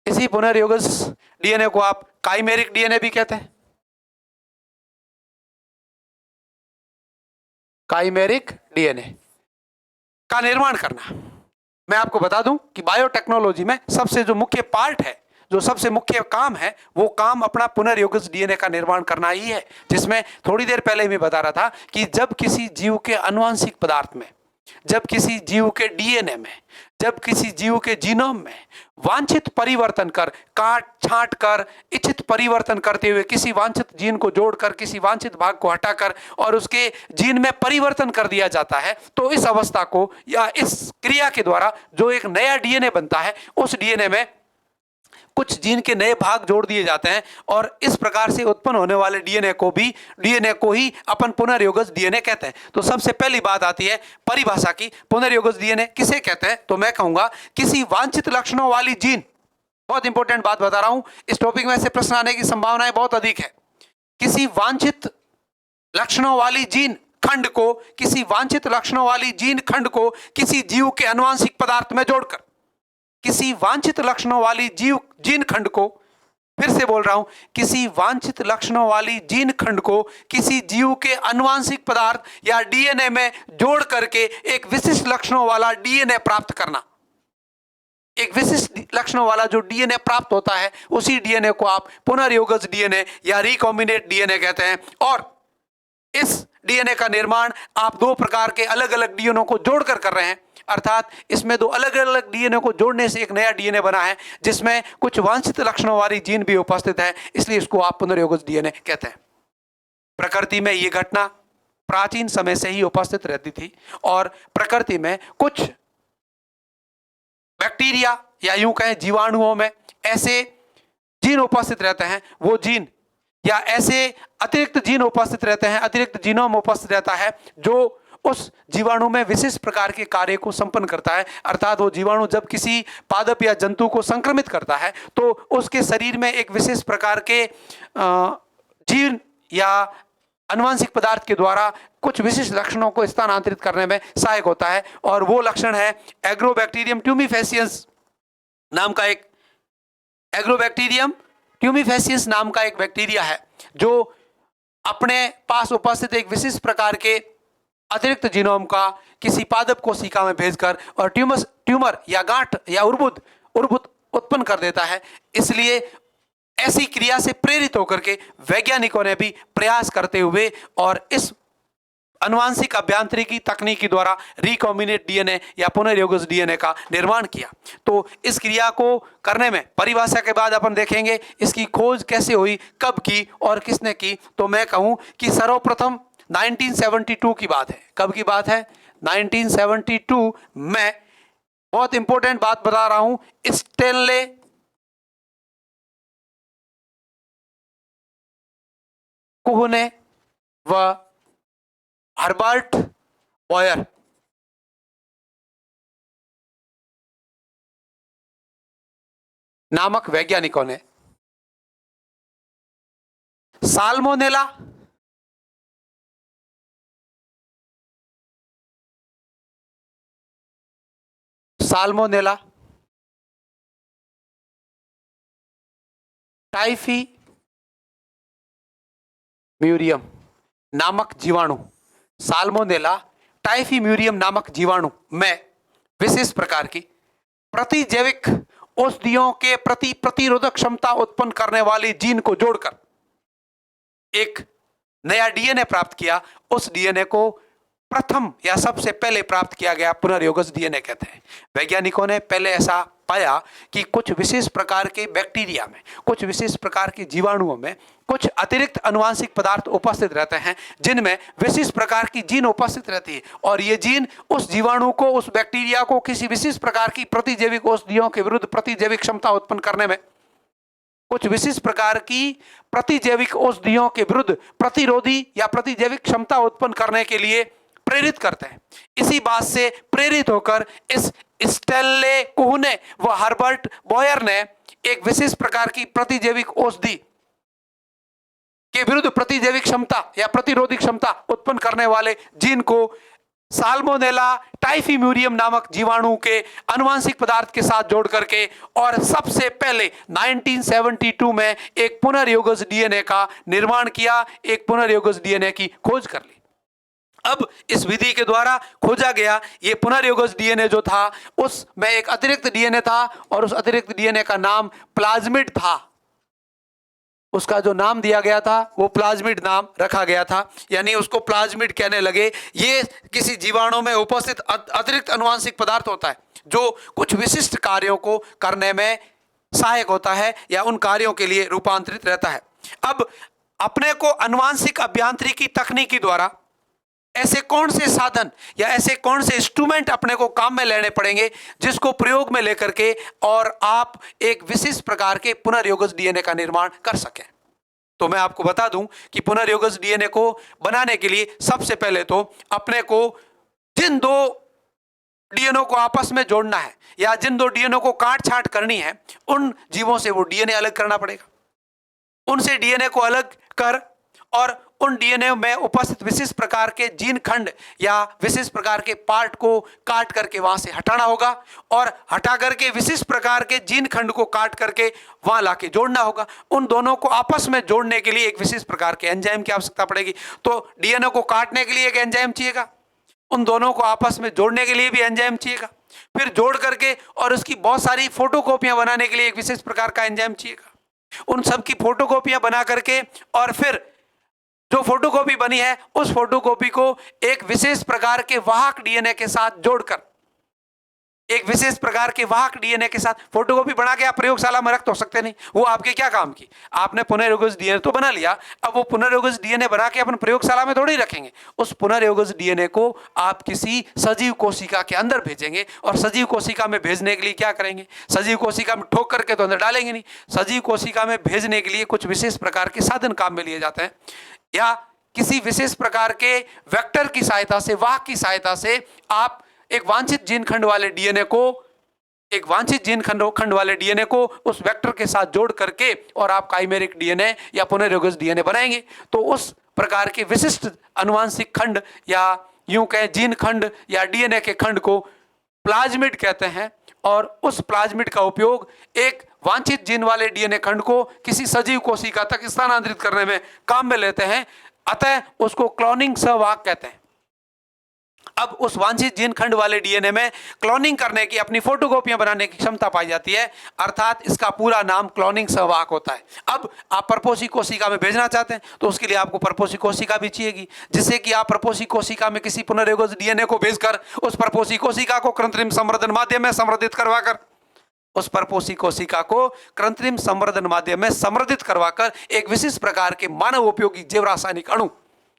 इसी पुनर्योगज डीएनए को आप काइमेरिक डीएनए भी कहते हैं। काइमेरिक डीएनए का निर्माण करना, मैं आपको बता दूं कि बायोटेक्नोलॉजी में सबसे जो मुख्य पार्ट है, जो सबसे मुख्य काम है, वो काम अपना पुनर्योगज डीएनए का निर्माण करना ही है, जिसमें थोड़ी देर पहले मैं बता रहा था कि जब किसी जीव के आनुवंशिक पदार्थ में, जब किसी जीव के डीएनए में, जब किसी जीव के जीनोम में वांछित परिवर्तन कर, काट छांट कर, इच्छित परिवर्तन करते हुए किसी वांछित जीन को जोड़कर किसी वांछित भाग को हटाकर और उसके जीन में परिवर्तन कर दिया जाता है, तो इस अवस्था को या इस क्रिया के द्वारा जो एक नया डीएनए बनता है, उस डीएनए में कुछ जीन के नए भाग जोड़ दिए जाते हैं और इस प्रकार से उत्पन्न होने वाले डीएनए को ही अपन पुनर्योगज डीएनए कहते हैं। तो सबसे पहली बात आती है परिभाषा की, पुनर्योगज डीएनए किसे कहते हैं? तो मैं कहूंगा किसी वांछित लक्षणों वाली जीन, बहुत इंपॉर्टेंट बात बता रहा हूं, इस टॉपिक में से प्रश्न आने की संभावनाएं बहुत अधिक है। किसी वांछित लक्षणों वाली जीन खंड को, किसी वांछित लक्षणों वाली जीन खंड को किसी जीव के आनुवंशिक पदार्थ में जोड़कर, किसी वांछित लक्षणों वाली जीन खंड को, फिर से बोल रहा हूं, किसी वांछित लक्षणों वाली जीन खंड को किसी जीव के आनुवंशिक पदार्थ या डीएनए में जोड़ करके एक विशिष्ट लक्षणों वाला डीएनए प्राप्त करना। एक विशिष्ट लक्षणों वाला जो डीएनए प्राप्त होता है, उसी डीएनए को आप पुनर्योगज डीएनए या रिकॉम्बिनेट डीएनए कहते हैं। और इस डीएनए का निर्माण आप दो प्रकार के अलग अलग डीएनए को जोड़कर कर रहे हैं, अर्थात इसमें दो अलग अलग डीएनए को जोड़ने से एक नया डीएनए बना है जिसमें कुछ वांछित लक्षणों वाली जीन भी उपस्थित है, इसलिए इसको आप पुनर्योगज डीएनए कहते हैं। प्रकृति में यह घटना प्राचीन समय से ही उपस्थित रहती थी और प्रकृति में कुछ बैक्टीरिया या यूं कहें जीवाणुओं में ऐसे जीन उपस्थित रहते हैं, वो जीन या ऐसे अतिरिक्त जीन उपस्थित रहते हैं, अतिरिक्त जीनोम उपस्थित रहता है जो उस जीवाणु में विशेष प्रकार के कार्य को संपन्न करता है। अर्थात वो जीवाणु जब किसी पादप या जंतु को संक्रमित करता है तो उसके शरीर में एक विशेष प्रकार के जीन या आनुवंशिक पदार्थ के द्वारा कुछ विशिष्ट लक्षणों को स्थानांतरित करने में सहायक होता है, और वो लक्षण है एग्रोबैक्टीरियम ट्यूमिफेसियंस नाम का एक बैक्टीरिया है जो अपने पास उपस्थित एक विशिष्ट प्रकार के अतिरिक्त जीनोम का किसी पादप कोशिका में भेजकर और ट्यूमर या गांठ या उर्बुद उत्पन्न कर देता है। इसलिए ऐसी क्रिया से प्रेरित होकर के वैज्ञानिकों ने भी प्रयास करते हुए और इस आनुवंशिक अभियांत्रिकी तकनीक द्वारा रिकॉम्बिनेट डीएनए या पुनर्योगज डीएनए का निर्माण किया। तो इस क्रिया को करने में परिभाषा के बाद अपन देखेंगे इसकी खोज कैसे हुई, कब की और किसने की। तो मैं कहूं कि सर्वप्रथम 1972 की बात है। कब की बात है? 1972 में। बहुत इंपॉर्टेंट बात बता रहा हूं, स्टेनले कुहने व हर्बर्ट बॉयर नामक वैज्ञानिकों ने साल्मोनेला टाइफीम्यूरियम नामक जीवाणु, साल्मोनेला टाइफीम्यूरियम नामक जीवाणु में विशेष प्रकार की प्रतिजैविक औषधियों के प्रति प्रतिरोधक क्षमता उत्पन्न करने वाली जीन को जोड़कर एक नया डीएनए प्राप्त किया। उस डीएनए को प्रथम या सबसे पहले प्राप्त किया गया पुनर्योगज डीएनए कहते हैं। वैज्ञानिकों ने पहले ऐसा पाया कि कुछ विशेष प्रकार के बैक्टीरिया में, कुछ विशेष प्रकार के जीवाणुओं में कुछ अतिरिक्त आनुवंशिक पदार्थ उपस्थित रहते हैं जिनमें विशेष प्रकार की जीन उपस्थित रहती है, और ये जीन उस जीवाणु को, उस बैक्टीरिया को किसी विशेष प्रकार की प्रतिजैविक औषधियों के विरुद्ध प्रतिजैविक क्षमता उत्पन्न करने में, कुछ विशिष्ट प्रकार की प्रतिजैविक औषधियों के विरुद्ध प्रतिरोधी या प्रतिजैविक क्षमता उत्पन्न करने के लिए प्रेरित करते हैं। इसी बात से प्रेरित होकर इस स्टेनले कुहने व हर्बर्ट बॉयर ने एक विशेष प्रकार की प्रतिजैविक औषधि के विरुद्ध प्रतिजैविक क्षमता या प्रतिरोधी क्षमता उत्पन्न करने वाले जीन को साल्मोनेला टाइफिम्यूरियम नामक जीवाणु के आनुवंशिक पदार्थ के साथ जोड़ करके और सबसे पहले 1972 में एक पुनर्योगज डीएनए का निर्माण किया, एक पुनर्योगज डीएनए की खोज कर ली। अब इस विधि के द्वारा खोजा गया ये पुनर्योगज डीएनए जो था उसमें एक अतिरिक्त डीएनए था और उस अतिरिक्त डीएनए का नाम प्लाज्मिड था। उसका जो नाम दिया गया था वो प्लाज्मिड नाम रखा गया था, यानी उसको प्लाज्मिड कहने लगे। ये किसी जीवाणु में उपस्थित अतिरिक्त आनुवंशिक पदार्थ होता है जो कुछ विशिष्ट कार्यों को करने में सहायक होता है या उन कार्यों के लिए रूपांतरित रहता है। अब अपने को आनुवंशिक अभियांत्रिकी तकनीकी द्वारा ऐसे कौन से साधन या ऐसे कौन से इंस्ट्रूमेंट अपने को काम में लेने पड़ेंगे जिसको प्रयोग में लेकर के और आप एक विशिष्ट प्रकार के पुनर्योगज डीएनए का निर्माण कर सकें। तो मैं आपको बता दूं कि पुनर्योगज डीएनए को बनाने के लिए सबसे पहले तो अपने को जिन दो डीएनए को आपस में जोड़ना है या जिन दो डीएनए को काट छांट करनी है उन जीवों से वो डीएनए अलग करना पड़ेगा। उनसे डीएनए को अलग कर और उन डीएनए में उपस्थित विशिष्ट प्रकार के जीन खंड या विशिष्ट प्रकार के पार्ट को काट करके वहां से हटाना होगा और हटा करके विशिष्ट प्रकार के जीन खंड को काट करके वहां लाके जोड़ना होगा। उन दोनों को आपस में जोड़ने के लिए एक विशिष्ट प्रकार के एंजाइम की आवश्यकता पड़ेगी। तो डीएनए को काटने के लिए एक एंजाइम चाहिएगा, उन दोनों को आपस में जोड़ने के लिए भी एंजाइम चाहिएगा, फिर जोड़ करके और उसकी बहुत सारी फोटोकॉपियां बनाने के लिए एक विशेष प्रकार का एंजाइम चाहिएगा। उन सब की फोटोकॉपियां बना करके और फिर जो फोटोकॉपी बनी है उस फोटोकॉपी को एक विशेष प्रकार के वाहक डीएनए के साथ जोड़कर एक विशेष प्रकार के वाहक डीएनए के साथ फोटोकॉपी बना के आप प्रयोगशाला में रख तो सकते नहीं, वो आपके क्या काम की। आपने पुनर्योगज डीएनए तो बना लिया, अब वो पुनर्योगज डीएनए बना के अपन प्रयोगशाला में थोड़ी रखेंगे। उस पुनर्योगज डीएनए को आप किसी सजीव कोशिका के अंदर भेजेंगे और सजीव कोशिका में भेजने के लिए क्या करेंगे, सजीव कोशिका में ठोक करके तो अंदर डालेंगे नहीं। सजीव कोशिका में भेजने के लिए कुछ विशेष प्रकार के साधन काम में लिए जाते हैं या किसी विशेष प्रकार के वेक्टर की सहायता से, वाहक की सहायता से आप एक वांछित जीन खंड वाले डीएनए को एक वांछित जीन खंड वाले डीएनए को उस वेक्टर के साथ जोड़ करके और आप काइमेरिक डीएनए या पुनर्योगज डीएनए बनाएंगे। तो उस प्रकार के विशिष्ट आनुवंशिक खंड या यूं कहें जीन खंड या डीएनए के खंड को प्लाज्मिड कहते हैं और उस प्लाज्मिड का उपयोग एक वांछित जीन वाले डीएनए खंड को किसी सजीव कोशिका तक स्थानांतरित करने में काम में लेते हैं। अतः उसको क्लोनिंग सहवाहक कहते हैं। अब उस वांछित जीन खंड वाले डीएनए में क्लोनिंग करने की, अपनी फोटोकॉपियां बनाने की क्षमता पाई जाती है, अर्थात इसका पूरा नाम क्लोनिंग सहवाहक होता है। अब आप परपोषी कोशिका में भेजना चाहते हैं तो उसके लिए आपको परपोषी कोशिका भी चाहिएगी, जिससे कि आप परपोषी कोशिका में किसी पुनर्योगज डीएनए को भेजकर उस परपोषी कोशिका को कृत्रिम संवर्धन माध्यम में समृद्धित करवाकर उस परपोषी कोशिका को कृत्रिम संवर्धन माध्यम में समृद्धित करवाकर एक विशिष्ट प्रकार के मानव उपयोगी जैव रासायनिक अणु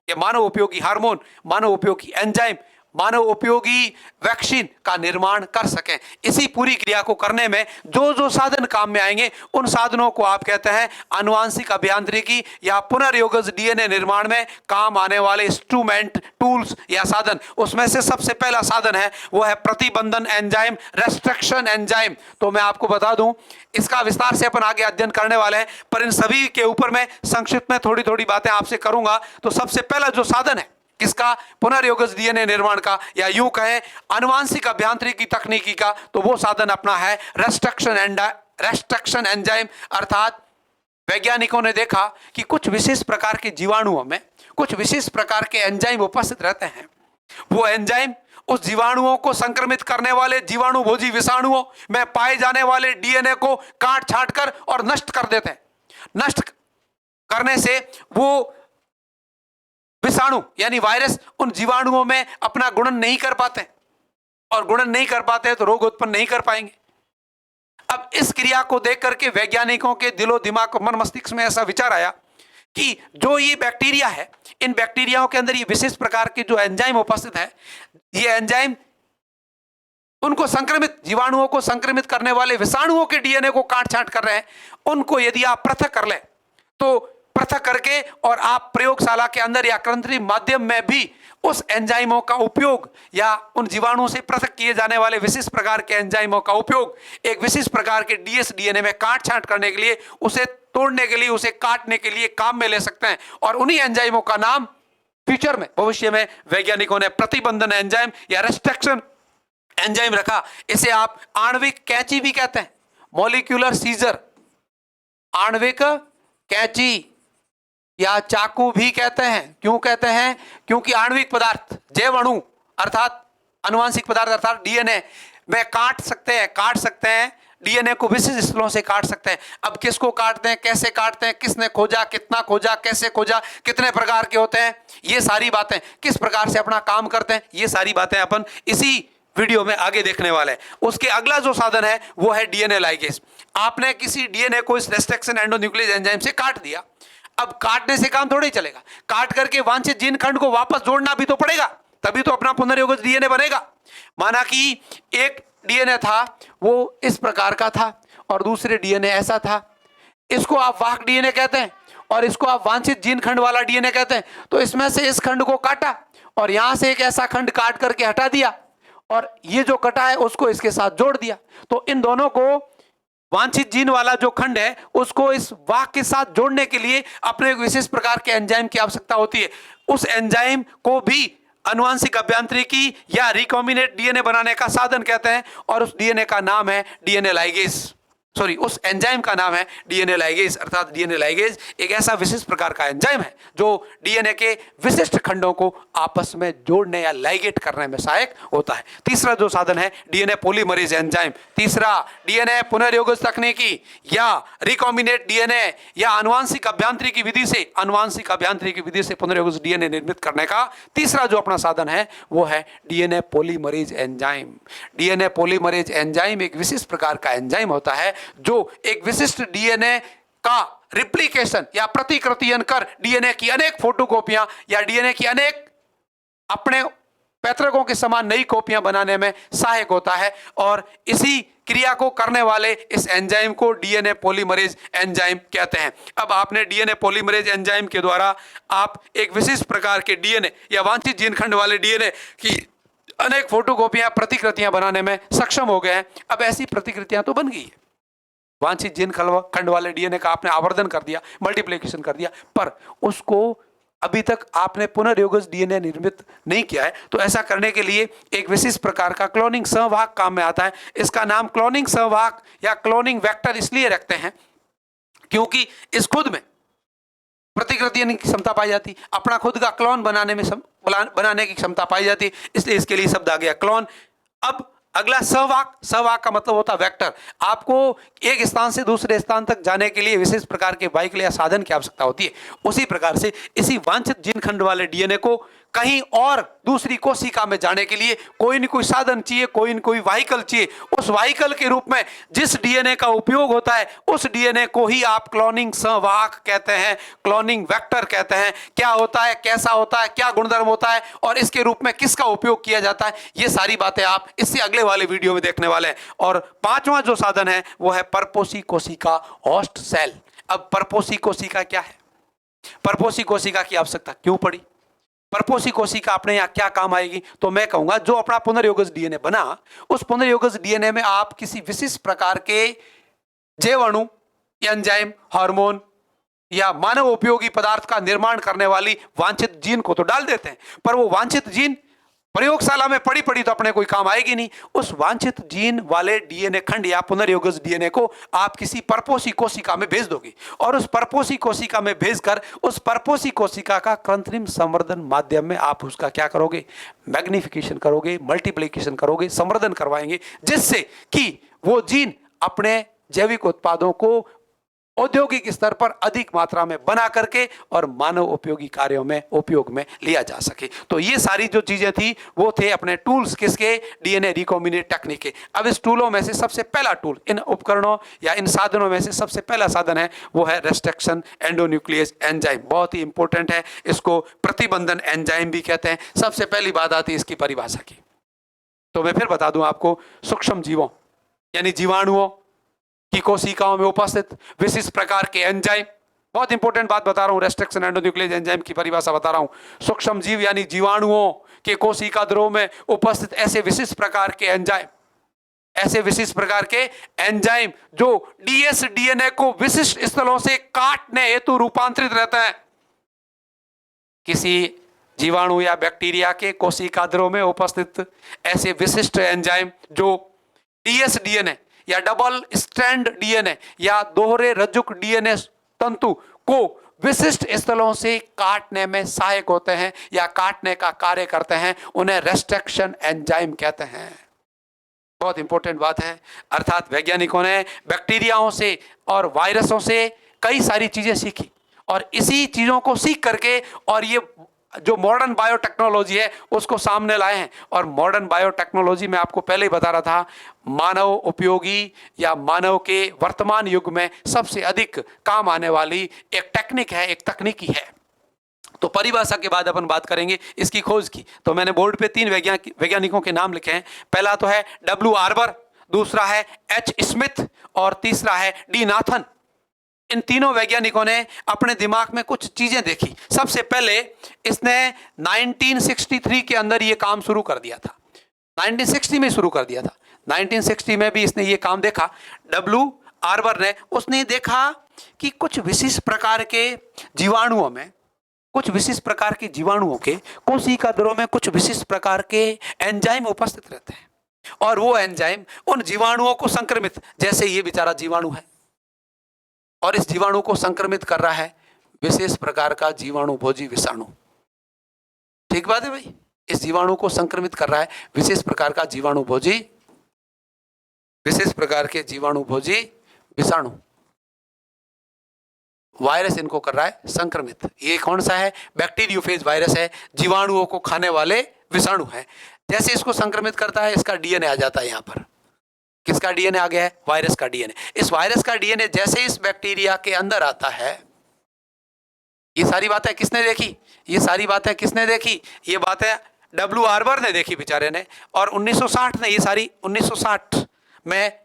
या मानव उपयोगी हार्मोन, मानव उपयोगी एंजाइम, मानव उपयोगी वैक्सीन का निर्माण कर सकें। इसी पूरी क्रिया को करने में जो जो साधन काम में आएंगे उन साधनों को आप कहते हैं आनुवंशिक अभियांत्रिकी या पुनर्योगज डीएनए निर्माण में काम आने वाले इंस्ट्रूमेंट, टूल्स या साधन। उसमें से सबसे पहला साधन है वो है प्रतिबंधन एंजाइम, रेस्ट्रिक्शन एंजाइम। तो मैं आपको बता दूं, इसका विस्तार से अपन आगे अध्ययन करने वाले हैं, पर इन सभी के ऊपर मैं संक्षिप्त में थोड़ी थोड़ी बातें आपसे करूंगा। तो सबसे पहला जो साधन है किसका, पुनर्योगज डीएनए निर्माण का या यूं कहें आनुवंशिक अभियांत्रिकी तकनीकी का, तो वो साधन अपना है रेस्ट्रिक्शन एंजाइम। अर्थात वैज्ञानिकों ने देखा कि कुछ विशेष प्रकार के जीवाणुओं में कुछ विशेष प्रकार के एंजाइम उपस्थित रहते हैं। वो एंजाइम उस जीवाणुओं को संक्रमित करने वाले जीवाणु भोजी विषाणुओं में पाए जाने वाले डीएनए को काट छांट कर और नष्ट कर देते हैं। नष्ट करने से वो विषाणु यानी वायरस उन जीवाणुओं में अपना गुणन नहीं कर पाते और गुणन नहीं कर पाते तो रोग उत्पन्न नहीं कर पाएंगे। अब इस क्रिया को देख करके वैज्ञानिकों के दिलो दिमाग मन मस्तिष्क में ऐसा विचार आया कि जो ये बैक्टीरिया है, इन बैक्टीरियाओं के अंदर ये विशेष प्रकार के जो एंजाइम उपस्थित है, ये एंजाइम उनको संक्रमित जीवाणुओं को संक्रमित करने वाले विषाणुओं के डीएनए को काट छांट कर रहे हैं। उनको यदि आप पृथक कर लें तो पृथक करके और आप प्रयोगशाला के अंदर या कृत्रिम माध्यम में भी उस एंजाइमों का उपयोग या उन जीवाणुओं से पृथक किए जाने वाले विशिष्ट प्रकार के एंजाइमों का उपयोग एक विशिष्ट प्रकार के dsDNA में काट छांट करने के लिए, उसे तोड़ने के लिए, उसे काटने के लिए काम में ले सकते हैं। और उन्हीं एंजाइमों का नाम फ्यूचर में, भविष्य में वैज्ञानिकों ने प्रतिबंधन एंजाइम या रेस्ट्रिक्शन एंजाइम रखा। इसे आप आणविक कैंची भी कहते हैं, मॉलिक्यूलर सीजर, आणविक कैंची या चाकू भी कहते हैं। क्यों कहते हैं? क्योंकि आणविक पदार्थ, जैव अणु अर्थात आनुवांशिक पदार्थ अर्थात डीएनए में काट सकते हैं डीएनए को विशिष्ट स्थलों से काट सकते हैं। अब किसको काटते हैं, कैसे काटते हैं, किसने खोजा, कितना खोजा, कैसे खोजा, कितने प्रकार के होते हैं, ये सारी बातें, किस प्रकार से अपना काम करते हैं, ये सारी बातें अपन इसी वीडियो में आगे देखने वाले हैं। उसके अगला जो साधन है वो है डीएनए लाइगेज। आपने किसी डीएनए को इस रेस्ट्रिक्शन एंडोन्यूक्लियस एंजाइम से काट दिया। अब काटने से काम थोड़ी चलेगा, काट करके वांछित जीन खंड को वापस जोड़ना भी तो पड़ेगा, तभी तो अपना पुनर्योगज डीएनए बनेगा। माना कि एक डीएनए था वो इस प्रकार का था और दूसरे डीएनए ऐसा था, इसको आप वाहक डीएनए कहते हैं और इसको आप वांछित जीन खंड वाला डीएनए कहते हैं। तो इसमें से इस खंड को काटा और यहां से एक ऐसा खंड काट करके हटा दिया और ये जो कटा है उसको इसके साथ जोड़ दिया। तो इन दोनों को, वांछित जीन वाला जो खंड है उसको इस वाहक के साथ जोड़ने के लिए अपने विशिष्ट प्रकार के एंजाइम की आवश्यकता होती है। उस एंजाइम को भी आनुवांशिक अभियांत्रिकी या रिकॉम्बिनेट डीएनए बनाने का साधन कहते हैं और उस डीएनए का नाम है डीएनए लाइगेज। उस एंजाइम का नाम है डीएनए लाइगेज। अर्थात डीएनए लाइगेज एक ऐसा विशिष्ट प्रकार का एंजाइम है जो डीएनए के विशिष्ट खंडों को आपस में जोड़ने या लाइगेट करने में सहायक होता है। तीसरा जो साधन है डीएनए पॉलीमरेज एंजाइम। तीसरा, डीएनए पुनर्योगज तकनीकी या रिकॉम्बिनेट डीएनए या आनुवांशिक अभियांत्रिकी विधि से पुनर्योगज डीएनए निर्मित करने का तीसरा जो अपना साधन है वो है DNA polymerase enzyme. DNA polymerase enzyme एक विशिष्ट प्रकार का एंजाइम होता है जो एक विशिष्ट डीएनए का रिप्लिकेशन या प्रतिकृतियन कर डीएनए की अनेक फोटोकॉपियां या डीएनए की अनेक अपने पैतृकों के समान नई कॉपियां बनाने में सहायक होता है और इसी क्रिया को करने वाले इस एंजाइम को डीएनए पॉलीमरेज एंजाइम कहते हैं। अब आपने डीएनए पॉलीमरेज एंजाइम के द्वारा आप एक विशिष्ट प्रकार के डीएनए या वांछित जीन खंड वाले डीएनए की अनेक फोटोकॉपियां, प्रतिकृतियां बनाने में सक्षम हो गए हैं। अब ऐसी प्रतिकृतियां तो बन गई है, वांछित जीन खंड वाले डीएनए का आपने आवर्धन कर दिया, मल्टीप्लिकेशन कर दिया, पर उसको अभी तक आपने पुनर्योगज डीएनए निर्मित नहीं किया है। तो ऐसा करने के लिए एक विशिष्ट प्रकार का क्लोनिंग संवाहक काम में आता है। इसका नाम क्लोनिंग संवाहक या क्लोनिंग वेक्टर इसलिए रखते हैं क्योंकि इस खुद में प्रतिकृति की क्षमता पाई जाती, अपना खुद का क्लोन बनाने की क्षमता पाई जाती, इसलिए इसके लिए शब्द आ गया क्लोन। अब अगला सहवाक का मतलब होता है वेक्टर। आपको एक स्थान से दूसरे स्थान तक जाने के लिए विशेष प्रकार के व्हीकल या साधन की आवश्यकता होती है। उसी प्रकार से इसी वांछित जीन खंड वाले डीएनए को कहीं और दूसरी कोशिका में जाने के लिए कोई न कोई साधन चाहिए, कोई न कोई व्हीकल चाहिए। उस व्हीकल के रूप में जिस डीएनए का उपयोग होता है उस डीएनए को ही आप क्लोनिंग संवाहक कहते हैं, क्लोनिंग वेक्टर कहते हैं। क्या होता है, कैसा होता है, क्या गुणधर्म होता है और इसके रूप में किसका उपयोग किया जाता है, ये सारी बातें आप इससे अगले वाले वीडियो में देखने वाले हैं। और पांचवा जो साधन है वो है परपोषी कोशिका होस्ट सेल। अब परपोषी कोशिका क्या है, परपोषी कोशिका की आवश्यकता क्यों पड़ी, परपोषी कोशिका अपने यहाँ क्या काम आएगी, तो मैं कहूंगा जो अपना पुनर्योगज डीएनए बना उस पुनर्योगज डीएनए में आप किसी विशिष्ट प्रकार के जैव अणु, एंजाइम, हार्मोन या मानव उपयोगी पदार्थ का निर्माण करने वाली वांछित जीन को तो डाल देते हैं, पर वो वांछित जीन प्रयोगशाला में पड़ी तो अपने कोई काम आएगी नहीं। उस वांछित जीन वाले डीएनए खंड या पुनर्योगज डीएनए को आप किसी परपोषी कोशिका में भेज दोगे और उस परपोषी कोशिका में भेजकर उस परपोषी कोशिका का कृत्रिम संवर्धन माध्यम में आप उसका क्या करोगे, मैग्निफिकेशन करोगे, मल्टीप्लिकेशन करोगे, संवर्धन करवाएंगे, जिससे कि वो जीन अपने जैविक उत्पादों को औद्योगिक स्तर पर अधिक मात्रा में बना करके और मानव उपयोगी कार्यों में उपयोग में लिया जा सके। तो ये सारी जो चीजें थी वो थे अपने टूल्स, किसके, डीएनए रिकॉम्बिनेट टेक्निक के। अब इस टूलों में से सबसे पहला टूल, इन उपकरणों या इन साधनों में से सबसे पहला साधन है वो है रेस्ट्रिक्शन एंडोन्यूक्लियस एंजाइम। बहुत ही इंपॉर्टेंट है, इसको प्रतिबंधन एंजाइम भी कहते हैं। सबसे पहली बात आती है इसकी परिभाषा की, तो मैं फिर बता दूं आपको, सूक्ष्म जीवों यानी जीवाणुओं की कोशिकाओं में उपस्थित विशिष्ट प्रकार के एंजाइम बहुत इंपॉर्टेंट बात बता रहा हूं, रेस्ट्रिक्शन एंडोन्यूक्लियस एंजाइम की परिभाषा बता रहा हूं। सूक्ष्म जीव यानी जीवाणुओं के कोशिका द्रव में उपस्थित ऐसे विशिष्ट प्रकार के एंजाइम, ऐसे विशिष्ट प्रकार के एंजाइम जो डीएस डीएनए को विशिष्ट स्थलों से काटने हेतु रूपांतरित रहते हैं। किसी जीवाणु या बैक्टीरिया के कोशिका द्रव में उपस्थित ऐसे विशिष्ट एंजाइम जो डीएस डीएनए या डबल स्ट्रैंड डीएनए या दोहरे रज्जुक डीएनए तंतु को विशिष्ट स्थलों से काटने में सहायक होते हैं या काटने का कार्य करते हैं, उन्हें रेस्ट्रिक्शन एंजाइम कहते हैं। बहुत इंपॉर्टेंट बात है। अर्थात वैज्ञानिकों ने बैक्टीरियाओं से और वायरसों से कई सारी चीजें सीखी और इसी चीजों को सीख करके और ये जो मॉडर्न बायोटेक्नोलॉजी है उसको सामने लाए हैं। और मॉडर्न बायोटेक्नोलॉजी में आपको पहले ही बता रहा था, मानव उपयोगी या मानव के वर्तमान युग में सबसे अधिक काम आने वाली एक टेक्निक है, एक तकनीकी है। तो परिभाषा के बाद अपन बात करेंगे इसकी खोज की। तो मैंने बोर्ड पे 3 वैज्ञानिकों के नाम लिखे हैं। पहला तो है डब्ल्यू आर्बर, दूसरा है एच स्मिथ और तीसरा है डी नाथन। इन तीनों वैज्ञानिकों ने अपने दिमाग में कुछ चीजें देखी। सबसे पहले इसने 1963 के अंदर ये काम शुरू कर दिया था, 1960 में शुरू कर दिया था। 1960 में भी इसने ये काम देखा, डब्ल्यू आर्बर ने। उसने देखा कि कुछ विशिष्ट प्रकार के जीवाणुओं में, कुछ विशिष्ट प्रकार के जीवाणुओं के कोशिका द्रव में कुछ विशिष्ट प्रकार के एंजाइम उपस्थित रहते हैं और वो एंजाइम उन जीवाणुओं को संक्रमित, जैसे ये बेचारा जीवाणु है और इस जीवाणु को संक्रमित कर रहा है विशेष प्रकार का जीवाणु भोजी विषाणु। ठीक बात है भाई, इस जीवाणु को संक्रमित कर रहा है विशेष प्रकार का जीवाणु भोजी, विशेष प्रकार के जीवाणु भोजी विषाणु। वायरस इनको कर रहा है संक्रमित। ये कौन सा है? बैक्टीरियोफेज वायरस है, जीवाणुओं को खाने वाले विषाणु है। जैसे इसको संक्रमित करता है इसका डीएनए आ जाता है यहाँ पर। किसका डीएनए आ गया है? वायरस का डीएनए। इस वायरस का डीएनए जैसे इस बैक्टीरिया के अंदर आता है, ये सारी बातें किसने देखी? ये सारी बातें किसने देखी? ये बातें डब्ल्यू आर्बर ने देखी बेचारे ने। और 1960 ने ये सारी 1960 में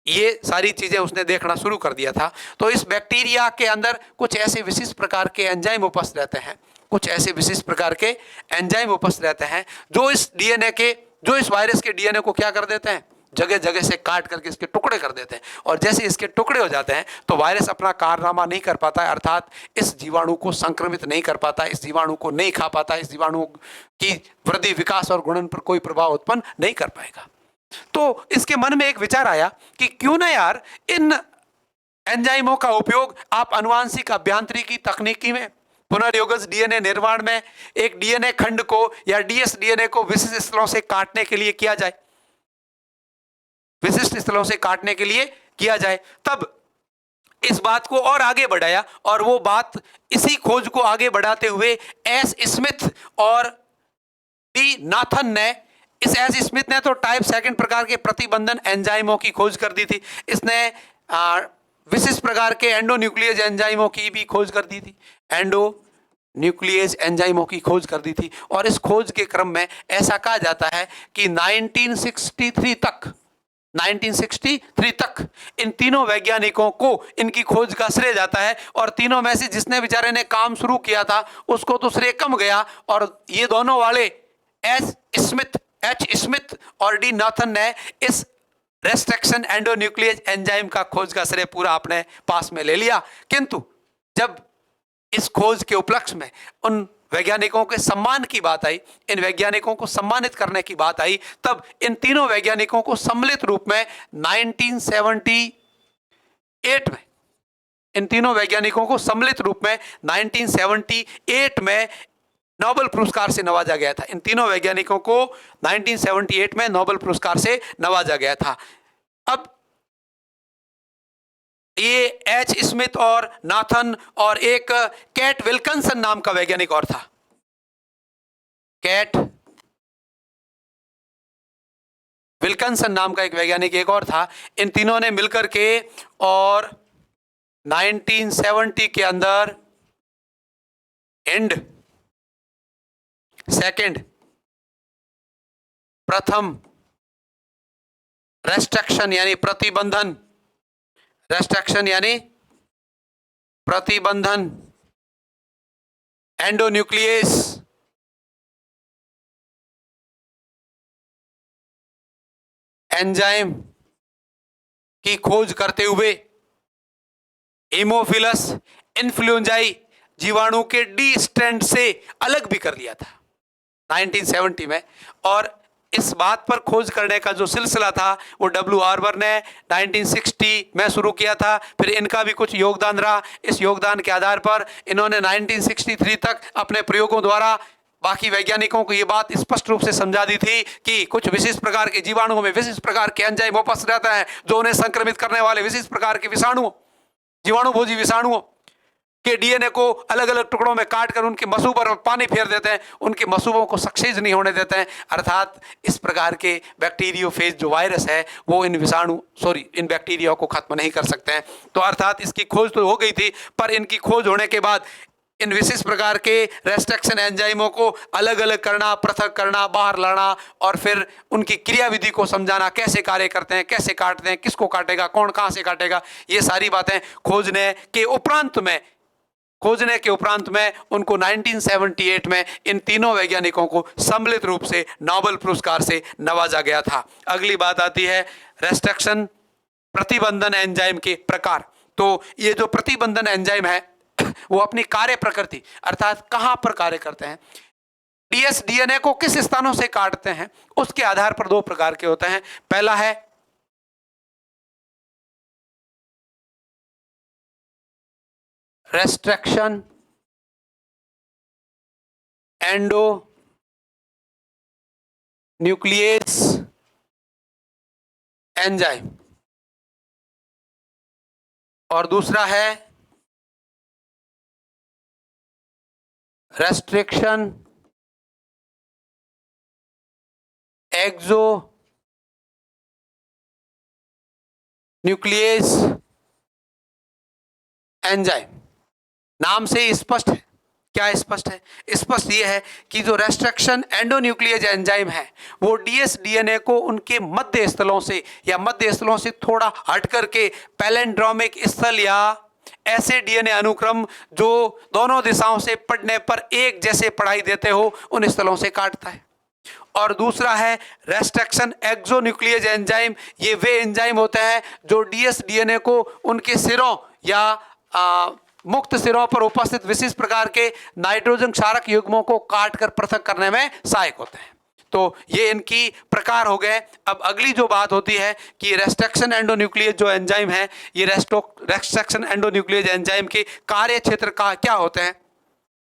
ये सारी चीजें उसने देखना शुरू कर दिया था। तो इस बैक्टीरिया के अंदर कुछ ऐसे विशिष्ट प्रकार के एंजाइम उपस्थित रहते हैं, कुछ ऐसे विशिष्ट प्रकार के एंजाइम उपस्थित रहते हैं जो इस डीएनए के, जो इस वायरस के डीएनए को क्या कर देते हैं? जगह जगह से काट करके इसके टुकड़े कर देते हैं। और जैसे इसके टुकड़े हो जाते हैं तो वायरस अपना कारनामा नहीं कर पाता है, अर्थात इस जीवाणु को संक्रमित नहीं कर पाता, इस जीवाणु को नहीं खा पाता, इस जीवाणु की वृद्धि, विकास और गुणन पर कोई प्रभाव उत्पन्न नहीं कर पाएगा। तो इसके मन में एक विचार आया कि क्यों ना यार इन एंजाइमों का उपयोग आप अनुवांशिक अभियांत्रिकी तकनीकी में, पुनर्योगज डीएनए निर्माण में एक डीएनए खंड को या डीएस डीएनए को विशिष्ट स्थलों से काटने के लिए किया जाए, विशिष्ट स्थलों से काटने के लिए किया जाए। तब इस बात को और आगे बढ़ाया और वो बात, इसी खोज को आगे बढ़ाते हुए एस स्मिथ और डी नाथन ने, इस एस स्मिथ ने तो टाइप 2 प्रकार के प्रतिबंधन एंजाइमों की खोज कर दी थी। इसने विशिष्ट प्रकार के एंडोन्यूक्लियस एंजाइमों की भी खोज कर दी थी, एंडोन्यूक्लियस एंजाइमों की खोज कर दी थी। और इस खोज के क्रम में ऐसा कहा जाता है कि 1963 तक इन तीनों वैज्ञानिकों को इनकी खोज का श्रेय जाता है। और तीनों में से जिसने बेचारे ने काम शुरू किया था उसको तो श्रेय कम गया, और ये दोनों वाले एच स्मिथ और डी नाथन ने इस रेस्ट्रिक्शन एंडोन्यूक्लियस एंजाइम का खोज का श्रेय पूरा अपने पास में ले लिया। किंतु जब इस खोज के उपलक्ष्य में उन वैज्ञानिकों के सम्मान की बात आई, इन वैज्ञानिकों को सम्मानित करने की बात आई, तब इन तीनों वैज्ञानिकों को सम्मिलित रूप में 1978 में, इन तीनों वैज्ञानिकों को सम्मिलित रूप में 1978 में नोबेल पुरस्कार से नवाजा गया था। इन तीनों वैज्ञानिकों को 1978 में नोबेल पुरस्कार से नवाजा गया था। अब ये एच स्मिथ और नाथन और एक कैट विल्किंसन नाम का वैज्ञानिक और था, कैट विल्किंसन नाम का एक वैज्ञानिक एक और था। इन तीनों ने मिलकर के और 1970 के अंदर एंड सेकंड, प्रथम रेस्ट्रिक्शन यानी प्रतिबंधन, रेस्ट्रिक्शन यानी प्रतिबंधन एंडोन्यूक्लियस एंजाइम की खोज करते हुए हेमोफिलस इन्फ्लुएंजाई जीवाणु के डी स्ट्रैंड से अलग भी कर लिया था 1970 में। और इस बात पर खोज करने का जो सिलसिला था वो डब्ल्यू आर्बर ने 1960 में शुरू किया था। फिर इनका भी कुछ योगदान रहा। इस योगदान के आधार पर इन्होंने 1963 तक अपने प्रयोगों द्वारा बाकी वैज्ञानिकों को ये बात स्पष्ट रूप से समझा दी थी कि कुछ विशिष्ट प्रकार के जीवाणुओं में विशिष्ट प्रकार के एंजाइम उपस्थित रहता है जो उन्हें संक्रमित करने वाले विशिष्ट प्रकार के विषाणुओं, जीवाणु भोजी विषाणुओं के डीएनए को अलग अलग टुकड़ों में काटकर उनके मसूब पर पानी फेर देते हैं, उनके मसूबों को सक्सेस नहीं होने देते हैं। अर्थात इस प्रकार के बैक्टीरियोफेज जो वायरस है वो इन बैक्टीरिया को खत्म नहीं कर सकते हैं। तो अर्थात इसकी खोज तो हो गई थी, पर इनकी खोज होने के बाद इन विशिष्ट प्रकार के रेस्ट्रिक्शन एंजाइमों को अलग अलग करना, पृथक करना, बाहर लाना और फिर उनकी क्रियाविधि को समझाना, कैसे कार्य करते हैं, कैसे काटते हैं, किसको काटेगा, कौन कहां से काटेगा, ये सारी बातें खोजने के उपरांत में उनको 1978 में इन तीनों वैज्ञानिकों को सम्मिलित रूप से नोबेल पुरस्कार से नवाजा गया था। अगली बात आती है रेस्ट्रिक्शन प्रतिबंधन एंजाइम के प्रकार। तो ये जो प्रतिबंधन एंजाइम है वो अपनी कार्य प्रकृति अर्थात कहां पर कार्य करते हैं, डीएनए को किस स्थानों से काटते हैं, उसके आधार पर दो प्रकार के होते हैं। पहला है रेस्ट्रिक्शन एंडो न्यूक्लियस एंजाइम और दूसरा है रेस्ट्रिक्शन एक्सो न्यूक्लियस एंजाइम। नाम से स्पष्ट है। क्या स्पष्ट है? स्पष्ट यह है कि जो रेस्ट्रिक्शन एंडोन्यूक्लियस एंजाइम है वो डीएनए को उनके मध्य स्थलों से या मध्य स्थलों से थोड़ा हट करके पैलेंड्रोमिक स्थल या ऐसे डीएनए अनुक्रम जो दोनों दिशाओं से पढ़ने पर एक जैसे पढ़ाई देते हो उन स्थलों से काटता है। और दूसरा है रेस्ट्रिक्शन एक्सोन्यूक्लियस एंजाइम। ये वे एंजाइम होते हैं जो डीएनए को उनके सिरों या मुक्त सिरों पर उपस्थित विशिष्ट प्रकार के नाइट्रोजन क्षारक युग्मों को काटकर पृथक करने में सहायक होते हैं। तो ये इनकी प्रकार हो गए। अब अगली जो बात होती है कि रेस्ट्रिक्शन एंडोन्यूक्लियस जो एंजाइम है, ये रेस्ट्रिक्शन एंडोन्यूक्लियस एंजाइम के कार्य क्षेत्र का क्या होते हैं।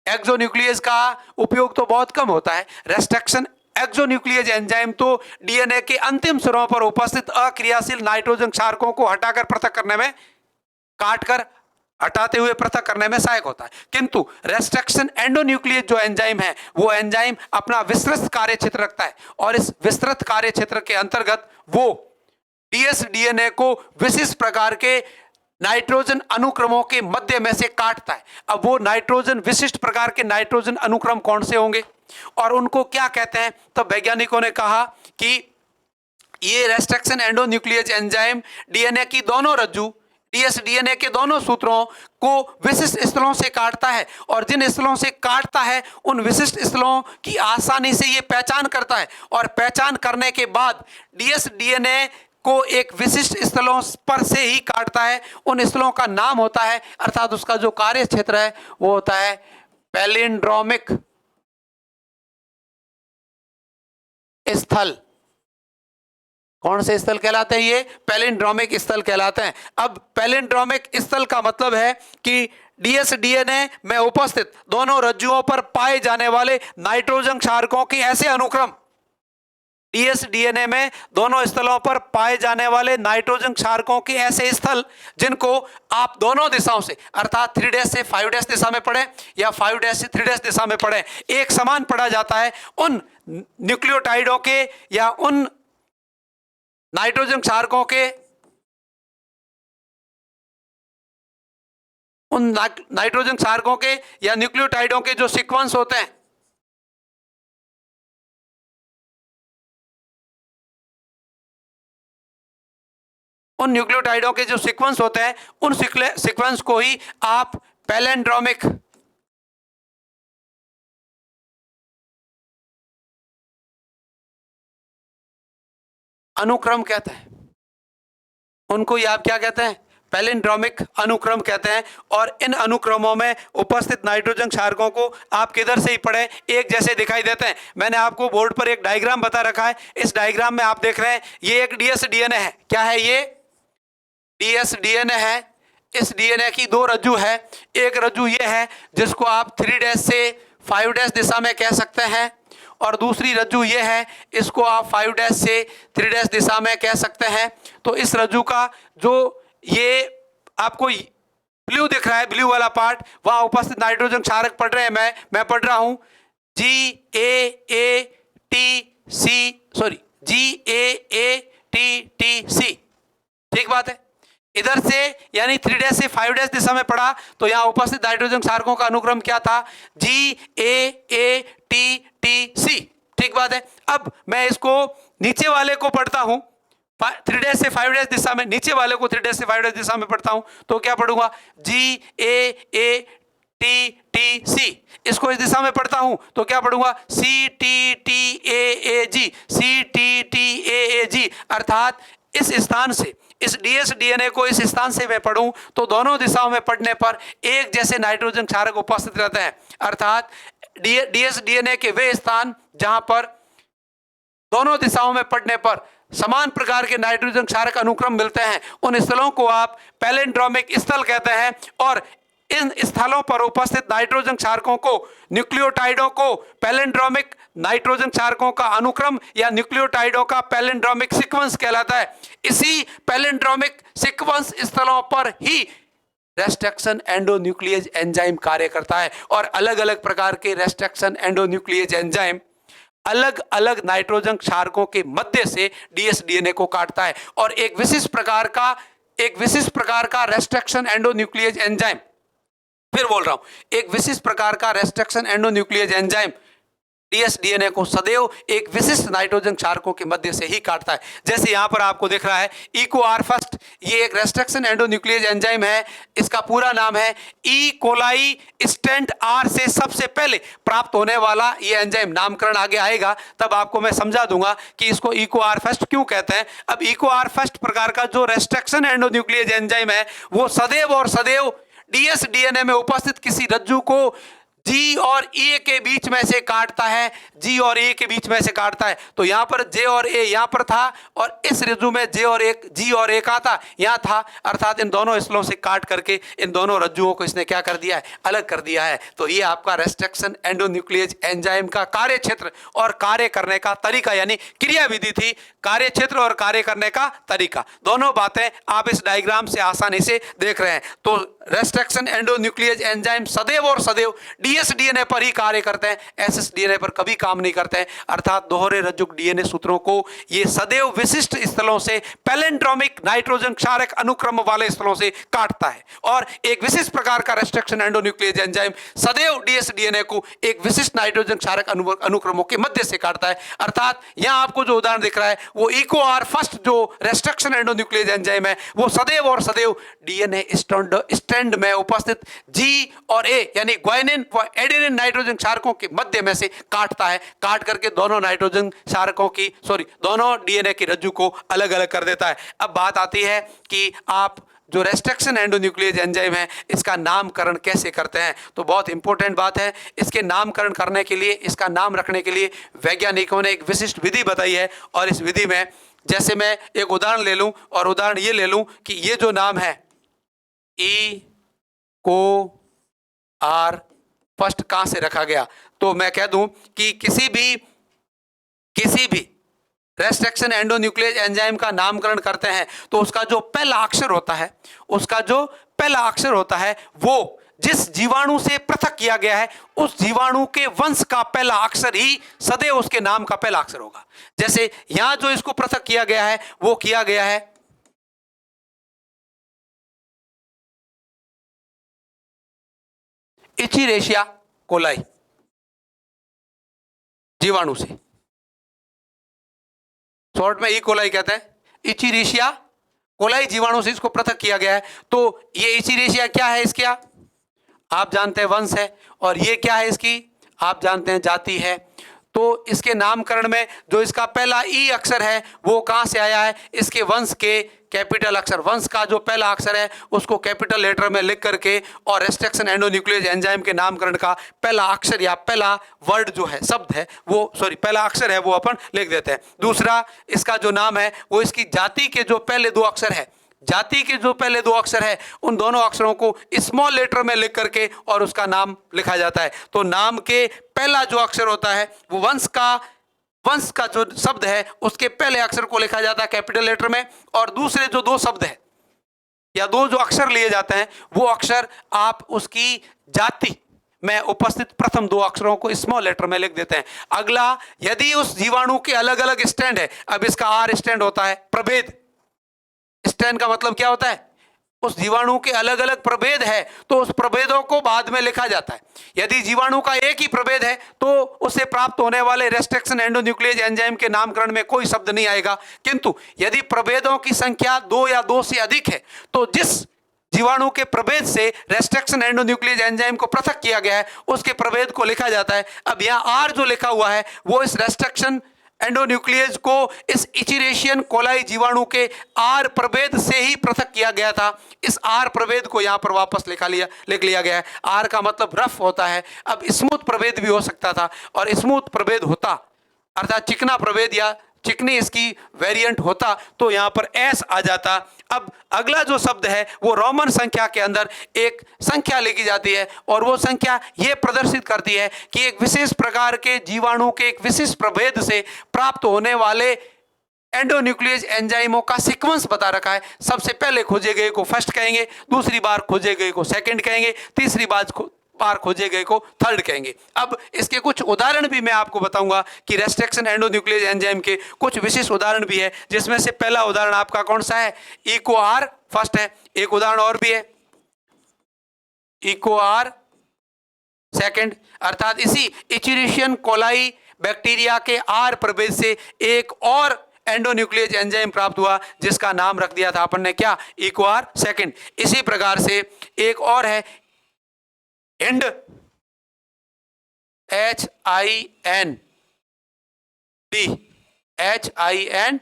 एक्सोन्यूक्लियस का उपयोग तो बहुत कम होता है। रेस्ट्रिक्शन एक्सोन्यूक्लियस एंजाइम तो डीएनए के अंतिम सिरों पर उपस्थित अक्रियाशील नाइट्रोजन क्षारकों को हटाकर पृथक करने में, काटकर हटाते हुए पृथक करने में सहायक होता है। किंतु रेस्ट्रिक्शन एंडोन्यूक्लियस जो एंजाइम है वो एंजाइम अपना विस्तृत कार्य क्षेत्र रखता है और इस विस्तृत कार्य क्षेत्र के अंतर्गत वो डीएनए को विशिष्ट प्रकार के नाइट्रोजन अनुक्रमों के मध्य में से काटता है। अब वो नाइट्रोजन विशिष्ट प्रकार के नाइट्रोजन अनुक्रम कौन से होंगे और उनको क्या कहते हैं? तब वैज्ञानिकों ने कहा कि ये रेस्ट्रिक्शन एंडोन्यूक्लियस एंजाइम डीएनए की दोनों रज्जु डीएनए के दोनों सूत्रों को विशिष्ट स्थलों से काटता है और जिन स्थलों से काटता है उन विशिष्ट स्थलों की आसानी से ये पहचान करता है और पहचान करने के बाद डीएनए को एक विशिष्ट स्थलों पर से ही काटता है। उन स्थलों का नाम होता है अर्थात उसका जो कार्य क्षेत्र है वो होता है पैलिंड्रोमिक स्थल। कौन से स्थल कहलाते हैं? ये पैलिंड्रोमिक स्थल कहलाते हैं। अब पैलिंड्रोमिक स्थल का मतलब है कि डीएनए में उपस्थित दोनों रज्जुओं पर पाए जाने वाले नाइट्रोजन क्षारकों के ऐसे अनुक्रम, डीएनए में दोनों स्थलों पर पाए जाने वाले नाइट्रोजन क्षारकों के ऐसे स्थल जिनको आप दोनों दिशाओं से अर्थात 3' से 5' दिशा में पढ़े या 5' से 3' दिशा में पढ़े एक समान पढ़ा जाता है। उन न्यूक्लियोटाइडों के या उन नाइट्रोजन क्षारकों के, उन नाइट्रोजन क्षारकों के या न्यूक्लियोटाइडों के जो सीक्वेंस होते हैं उन न्यूक्लियोटाइडों के जो सीक्वेंस होते हैं उन सीक्वेंस को ही आप पैलिंड्रोमिक अनुक्रम कहते हैं। उनको ही आप क्या कहते हैं? पैलिंड्रोमिक अनुक्रम कहते हैं। और इन अनुक्रमों में उपस्थित नाइट्रोजन क्षारकों को आप किधर से ही पढ़े एक जैसे दिखाई देते हैं। मैंने आपको बोर्ड पर एक डायग्राम बता रखा है। इस डायग्राम में आप देख रहे हैं ये एक डीएस डीएनए है। क्या है ये? डीएस डीएनए है। इस डीएनए की दो रज्जु है। एक रज्जु ये है जिसको आप 3' से 5' दिशा में कह सकते हैं, और दूसरी रज्जु ये है, इसको आप 5' से 3' दिशा में कह सकते हैं। तो इस रज्जु का जो ये आपको ब्लू दिख रहा है, ब्लू वाला पार्ट, वहां उपस्थित नाइट्रोजन क्षारक पढ़ रहे हैं। मैं पढ़ रहा हूं GAATC। ठीक बात है। इधर से यानी 3' से 5' दिशा में पढ़ा तो यहां उपस्थित नाइट्रोजन क्षारकों का अनुक्रम क्या था? GAATTC। ठीक बात है। अब मैं इसको नीचे वाले को पढ़ता हूं 3' से 5' दिशा में, नीचे वाले को 3' से 5' दिशा में पढ़ता हूं तो क्या पढ़ूंगा? GAATTC। इसको इस दिशा में पढ़ता हूं तो क्या पढ़ूंगा? CTTAAG। अर्थात इस स्थान से, इस डीएस डीएनए को इस स्थान से मैं पढ़ूं तो दोनों दिशाओं में पढ़ने पर एक जैसे नाइट्रोजन क्षारक उपस्थित रहते हैं। अर्थात डीएस डीएनए के वे स्थान जहां पर दोनों दिशाओं में पढ़ने पर समान प्रकार के नाइट्रोजन क्षारक अनुक्रम मिलते हैं, उन स्थलों को आप पैलिंड्रोमिक स्थल कहते हैं। और इन स्थलों पर उपस्थित नाइट्रोजन क्षारकों को, न्यूक्लियोटाइडों को पैलिंड्रोमिक नाइट्रोजन क्षारकों का अनुक्रम या न्यूक्लियोटाइडों का पैलिंड्रोमिक सीक्वेंस कहलाता है। इसी पैलिंड्रोमिक सीक्वेंस स्थलों पर ही रेस्ट्रिक्शन एंडोन्यूक्लियेज एंजाइम कार्य करता है। और अलग अलग प्रकार के रेस्ट्रिक्शन एंडोन्यूक्लियेज एंजाइम अलग अलग नाइट्रोजन क्षारकों के मध्य से डीएस डीएनए को काटता है। और एक विशिष्ट प्रकार का रेस्ट्रिक्शन एंडोन्यूक्लियेज एंजाइम, फिर बोल रहा हूं, एक विशिष्ट प्रकार का रेस्ट्रिक्शन एंडोन्यूक्लियेज एंजाइम डीएस डीएनए को सदैव एक विशिष्ट नाइट्रोजन क्षारकों के मध्य से ही काटता है। जैसे यहां पर आपको दिख रहा है इकोआर फर्स्ट, ये एक रेस्ट्रिक्शन एंडोन्यूक्लियेज एंजाइम है। इसका पूरा नाम है ई कोलाई स्टेंट आर से सबसे पहले प्राप्त होने वाला ये एंजाइम। नामकरण आगे आएगा तब आपको मैं समझा दूंगा कि इसको इकोआर फर्स्ट क्यों कहते हैं। अब इकोआर फर्स्ट प्रकार का जो रेस्ट्रिक्शन एंडोन्यूक्लियेज एंजाइम है वो सदैव और सदैव डीएस डीएनए में उपस्थित किसी रज्जु को जी और ए के बीच में से काटता है। जी और ए के बीच में से काटता है। तो यहां पर जे और ए यहां पर था और इस रज्जु में जी और ए का था, यहां था। अर्थात इन दोनों स्थलों से काट करके इन दोनों रज्जुओं को इसने क्या कर दिया है? अलग कर दिया है। तो ये आपका रेस्ट्रिक्शन एंडोन्यूक्लियेज एंजाइम का कार्य क्षेत्र और कार्य करने का तरीका यानी क्रियाविधि थी। कार्य क्षेत्र और कार्य करने का तरीका, दोनों बातें आप इस डायग्राम से आसानी से देख रहे हैं। तो रेस्ट्रिक्शन एंडोन्यूक्लियेज एंजाइम सदैव और सदैव डीएस डीएनए पर ही कार्य करते हैं, एसएस डीएनए पर कभी काम नहीं करते हैं। अर्थात दोहरे रज्जुक डीएनए सूत्रों को ये सदैव विशिष्ट स्थलों से, पैलिंड्रोमिक नाइट्रोजन क्षारक अनुक्रम वाले स्थलों से काटता है। और एक विशिष्ट प्रकार का रेस्ट्रिक्शन एंडोन्यूक्लियेज एंजाइम सदैव डीएस डीएनए को एक विशिष्ट नाइट्रोजन क्षारक अनुक्रमों के मध्य से काटता है। अर्थात यहां आपको जो उदाहरण दिख रहा है वो इकोआर फर्स्ट जो रेस्ट्रिक्शन एंडोन्यूक्लियेज एंजाइम है वो सदैव और सदैव डीएनए स्ट्रैंड में उपस्थित जी और ए यानी ग्वानिन व एडेनिन नाइट्रोजन क्षारकों के मध्य में से काटता है। काट करके दोनों नाइट्रोजन क्षारकों की दोनों डीएनए की रज्जु को अलग अलग कर देता है। अब बात आती है कि आप जो रेस्ट्रिक्शन एंडोन्यूक्लियेज एंजाइम है इसका नामकरण कैसे करते हैं। तो बहुत इंपॉर्टेंट बात है। इसके नामकरण करने के लिए, इसका नाम रखने के लिए वैज्ञानिकों ने एक विशिष्ट विधि बताई है। और इस विधि में जैसे मैं एक उदाहरण ले लूं और उदाहरण ये ले लूं कि ये जो नाम है ई को आर फर्स्ट कहां से रखा गया, तो मैं कह दूं कि किसी भी रेस्ट्रिक्शन एंडोन्यूक्लियेज एंजाइम का नामकरण करते हैं तो उसका जो पहला अक्षर होता है वो जिस जीवाणु से पृथक किया गया है उस जीवाणु के वंश का पहला अक्षर ही सदैव उसके नाम का पहला अक्षर होगा। जैसे यहां जो इसको पृथक किया गया है वो किया गया है इचिरेशिया कोलाई जीवाणु से, शॉर्ट में ई कोलाई कहते हैं। इचिरेशिया कोलाई जीवाणु से इसको पृथक किया गया है। तो ये इचिरेशिया क्या है, इसका आप जानते हैं वंश है, और ये क्या है, इसकी आप जानते हैं जाति है। तो इसके नामकरण में जो इसका पहला ई अक्षर है वो कहां से आया है, इसके वंश के कैपिटल अक्षर, वंश का जो पहला अक्षर है उसको कैपिटल लेटर में लिख करके, और रेस्ट्रिक्शन एंडोन्यूक्लियस एंजाइम के नामकरण का पहला अक्षर या पहला वर्ड जो है, शब्द है वो, सॉरी पहला अक्षर है वो अपन लिख देते हैं। दूसरा इसका जो नाम है वो इसकी जाति के जो पहले दो अक्षर है, जाति के जो पहले दो अक्षर है उन दोनों अक्षरों को स्मॉल लेटर में लिख करके और उसका नाम लिखा जाता है। तो नाम के पहला जो अक्षर होता है वो वंश का जो शब्द है उसके पहले अक्षर को लिखा जाता है कैपिटल लेटर में, और दूसरे जो दो शब्द है या दो जो अक्षर लिए जाते हैं वो अक्षर आप उसकी जाति में उपस्थित प्रथम दो अक्षरों को स्मॉल लेटर में लिख देते हैं। अगला, यदि उस जीवाणु के अलग अलग स्टैंड है, अब इसका आर स्टैंड होता है, प्रभेद, स्टैंड का मतलब क्या होता है, उस जीवाणु के अलग अलग प्रभेद है तो उस प्रभेदों को बाद में लिखा जाता है। यदि जीवाणु का एक ही प्रभेद है तो उसे प्राप्त होने वाले रेस्ट्रिक्शन एंडोन्यूक्लियस एंजाइम के नामकरण में कोई शब्द नहीं आएगा। किंतु यदि प्रभेदों की संख्या 2 या 2 से अधिक है तो जिस जीवाणु के प्रभेद से रेस्ट्रिक्शन एंडोन्यूक्लियस एंजाइम को पृथक किया गया है उसके प्रभेद को लिखा जाता है। अब यहाँ आर जो लिखा हुआ है वो इस रेस्ट्रिक्शन एंडोन्यूक्लियस को इस इचिरेशियन कोलाई जीवाणु के आर प्रभेद से ही पृथक किया गया था। इस आर प्रभेद को यहां पर वापस लिख लिया गया है। आर का मतलब रफ होता है। अब स्मूथ प्रभेद भी हो सकता था, और स्मूथ प्रभेद होता अर्थात चिकना प्रभेद या चिकनी इसकी वेरिएंट होता तो यहां पर एस आ जाता। अब अगला जो शब्द है वो रोमन संख्या के अंदर एक संख्या लिखी जाती है, और वो संख्या ये प्रदर्शित करती है कि एक विशेष प्रकार के जीवाणु के एक विशेष प्रभेद से प्राप्त होने वाले एंडोन्यूक्लियस एंजाइमों का सीक्वेंस बता रखा है। सबसे पहले खोजे गए को फर्स्ट कहेंगे, दूसरी बार खोजे गए को सेकंड कहेंगे, तीसरी बार खोजे गए को थर्ड कहेंगे। अब इसके कुछ उदाहरण भी मैं आपको बताऊंगा कि रेस्ट्रिक्शन एंडोन्यूक्लियस एंजाइम के कुछ विशेष उदाहरण भी है, जिसमें से पहला उदाहरण आपका कौन सा है, इको आर फर्स्ट है। एक उदाहरण और भी है, इको आर सेकंड, अर्थात इसी इचिरेशियन कोलाई बैक्टीरिया के आर प्रभेद से एक और एंडोन्यूक्लियस एंजाइम प्राप्त हुआ जिसका नाम रख दिया था अपन ने क्या, इको आर सेकंड। इसी प्रकार से एक और है हिंड, HIND, HIND,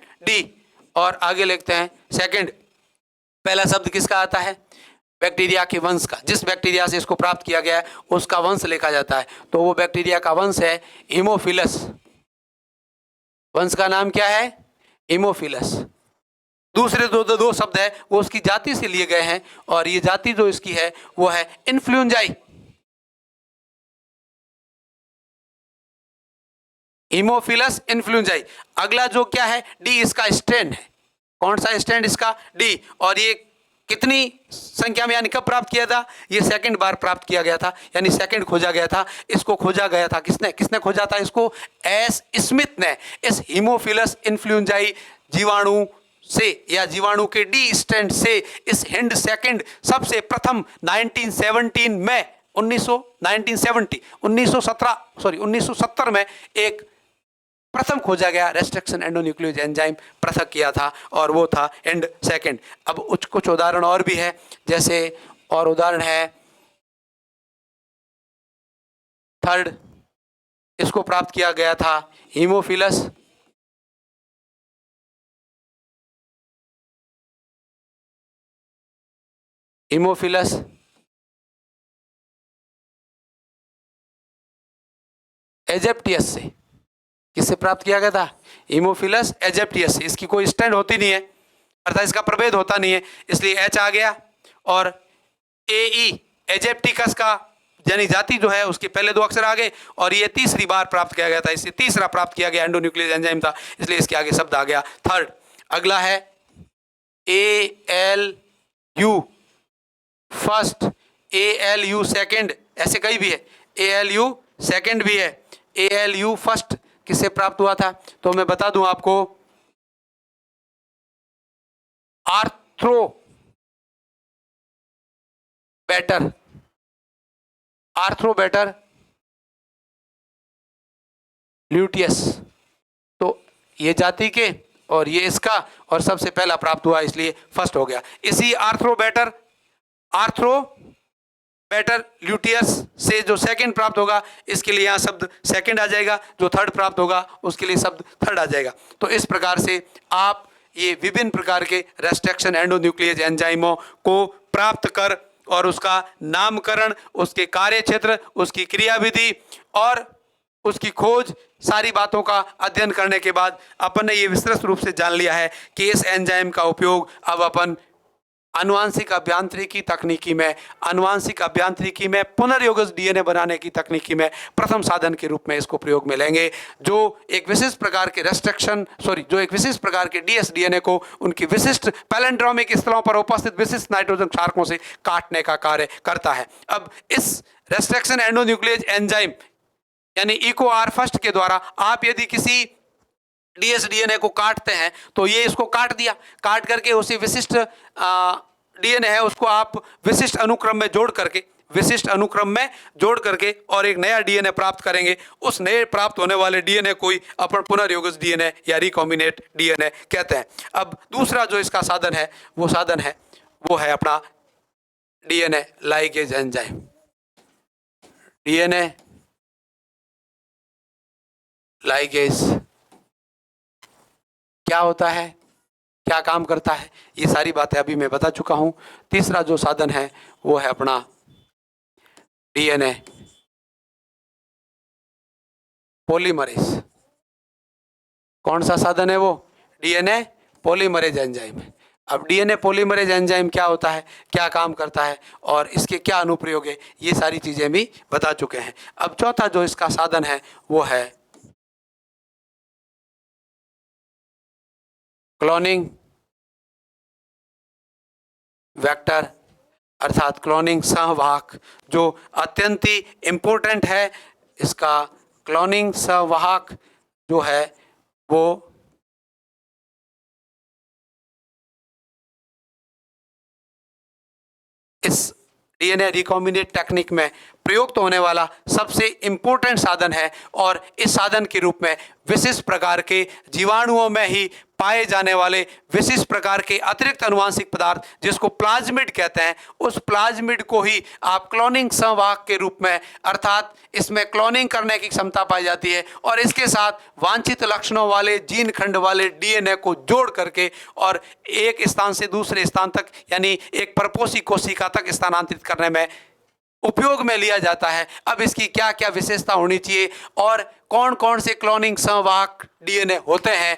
और आगे लिखते हैं सेकंड। पहला शब्द किसका आता है, बैक्टीरिया के वंश का, जिस बैक्टीरिया से इसको प्राप्त किया गया है उसका वंश लिखा जाता है। तो वो बैक्टीरिया का वंश है हीमोफिलस। वंश का नाम क्या है, हीमोफिलस। दूसरे दो शब्द है वो उसकी जाति से लिए गए हैं, और ये जाति जो इसकी है वो है इन्फ्लुएंजाई। हीमोफिलस इन्फ्लुएंजाई। अगला जो क्या है, डी इसका स्टैंड है। कौन सा स्टैंड इसका, डी। और ये कितनी संख्या में यानी कब प्राप्त किया था, ये सेकंड बार प्राप्त किया गया था, यानी सेकंड खोजा गया था। इसको खोजा गया था किसने खोजा था इसको, एस स्मिथ ने। इस हीमोफिलस इन्फ्लुएंजाई जीवाणु से या जीवाणु के डी स्टैंड से इस हिंड सेकंड सबसे प्रथम 1970 में एक प्रथम खोजा गया रेस्ट्रिक्शन एंडोन्यूक्लियस एंजाइम पृथक किया था, और वो था हिंड सेकंड। अब कुछ उदाहरण और भी है, जैसे और उदाहरण है थर्ड, इसको प्राप्त किया गया था हीमोफिलस एजिप्टियस से। किससे प्राप्त किया गया था, हीमोफिलस एजिप्टियस से। इसकी कोई स्टैंड होती नहीं है, अर्थात इसका प्रभेद होता नहीं है, इसलिए एच आ गया। और एई एजिप्टिकस का यानी जाति जो है उसके पहले दो अक्षर आ गए, और ये तीसरी बार प्राप्त किया गया था, इससे तीसरा प्राप्त किया गया एंडोन्यूक्लियस एंजाइम था, इसलिए इसके आगे शब्द आ गया थर्ड। अगला है ALU फर्स्ट, ALU सेकंड, ऐसे कई भी है, ALU सेकंड भी है, ALU फर्स्ट किससे प्राप्त हुआ था, तो मैं बता दूं आपको, आर्थ्रोबैटर ल्यूटियस। तो ये जाति के और ये इसका, और सबसे पहला प्राप्त हुआ इसलिए फर्स्ट हो गया। इसी आर्थ्रोबैटर ल्यूटियस से जो सेकंड प्राप्त होगा, इसके लिए यहाँ शब्द सेकंड आ जाएगा। जो थर्ड प्राप्त होगा उसके लिए शब्द थर्ड आ जाएगा। तो इस प्रकार से आप ये विभिन्न प्रकार के रेस्ट्रिक्शन एंडोन्यूक्लियस एंजाइमों को प्राप्त कर और उसका नामकरण, उसके कार्य क्षेत्र, उसकी क्रियाविधि और उसकी खोज, सारी बातों का अध्ययन करने के बाद अपन ने ये विस्तृत रूप से जान लिया है कि इस एंजाइम का उपयोग अब अपन आनुवांशिक अभियांत्रिकी तकनीकी में पुनर्योगज डीएनए बनाने की तकनीकी में प्रथम साधन के रूप में इसको प्रयोग में लेंगे, जो एक विशिष्ट प्रकार के डीएस डीएनए को उनकी विशिष्ट पैलेंड्रोमिक स्थलों पर उपस्थित विशिष्ट नाइट्रोजन क्षारकों से काटने का कार्य करता है। अब इस रेस्ट्रिक्शन एंडोन्यूक्लियस एंजाइम यानी EcoR फर्स्ट के द्वारा आप यदि किसी डीएसडीएनए को काटते हैं तो ये इसको काट दिया, काट करके उसी विशिष्ट डीएनए है उसको आप विशिष्ट अनुक्रम में जोड़ करके और एक नया डीएनए प्राप्त करेंगे। उस नए प्राप्त होने वाले डीएनए को ही अपन पुनर्योगज डीएनए या रिकॉम्बिनेट डीएनए कहते हैं। अब दूसरा जो इसका साधन है वो है अपना DNA ligase enzyme. DNA ligase क्या होता है, क्या काम करता है, ये सारी बातें अभी मैं बता चुका हूं। तीसरा जो साधन है वो है अपना डीएनए पॉलीमरेज। कौन सा साधन है वो? DNA polymerase enzyme. अब डीएनए पॉलीमरेज एंजाइम क्या होता है, क्या काम करता है और इसके क्या अनुप्रयोग है, ये सारी चीजें भी बता चुके हैं। अब चौथा जो इसका साधन है वो है क्लोनिंग वेक्टर अर्थात क्लोनिंग संवाहक, जो अत्यंत ही इम्पोर्टेंट है। इसका क्लोनिंग संवाहक जो है वो इस डीएनए रिकॉम्बिनेट टेक्निक में प्रयुक्त होने वाला सबसे इम्पोर्टेंट साधन है और इस साधन के रूप में विशिष्ट प्रकार के जीवाणुओं में ही पाए जाने वाले विशिष्ट प्रकार के अतिरिक्त अनुवांशिक पदार्थ जिसको प्लाज्मिड कहते हैं, उस प्लाज्मिड को ही आप क्लोनिंग संवाहक के रूप में, अर्थात इसमें क्लोनिंग करने की क्षमता पाई जाती है और इसके साथ वांछित लक्षणों वाले जीन खंड वाले डीएनए को जोड़ करके और एक स्थान से दूसरे स्थान तक यानी एक परपोषी कोशिका तक स्थानांतरित करने में उपयोग में लिया जाता है। अब इसकी क्या क्या विशेषता होनी चाहिए और कौन कौन से क्लोनिंग संवाहक डीएनए होते हैं,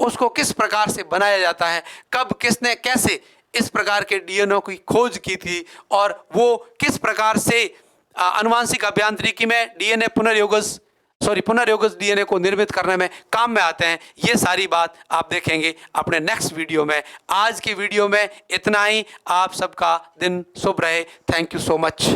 उसको किस प्रकार से बनाया जाता है, कब किसने कैसे इस प्रकार के डीएनए की खोज की थी और वो किस प्रकार से आनुवांशिक अभियांत्रिकी में पुनर्योगज डीएनए को निर्मित करने में काम में आते हैं, ये सारी बात आप देखेंगे अपने नेक्स्ट वीडियो में। आज की वीडियो में इतना ही। आप सबका दिन शुभ रहे। Thank you so much.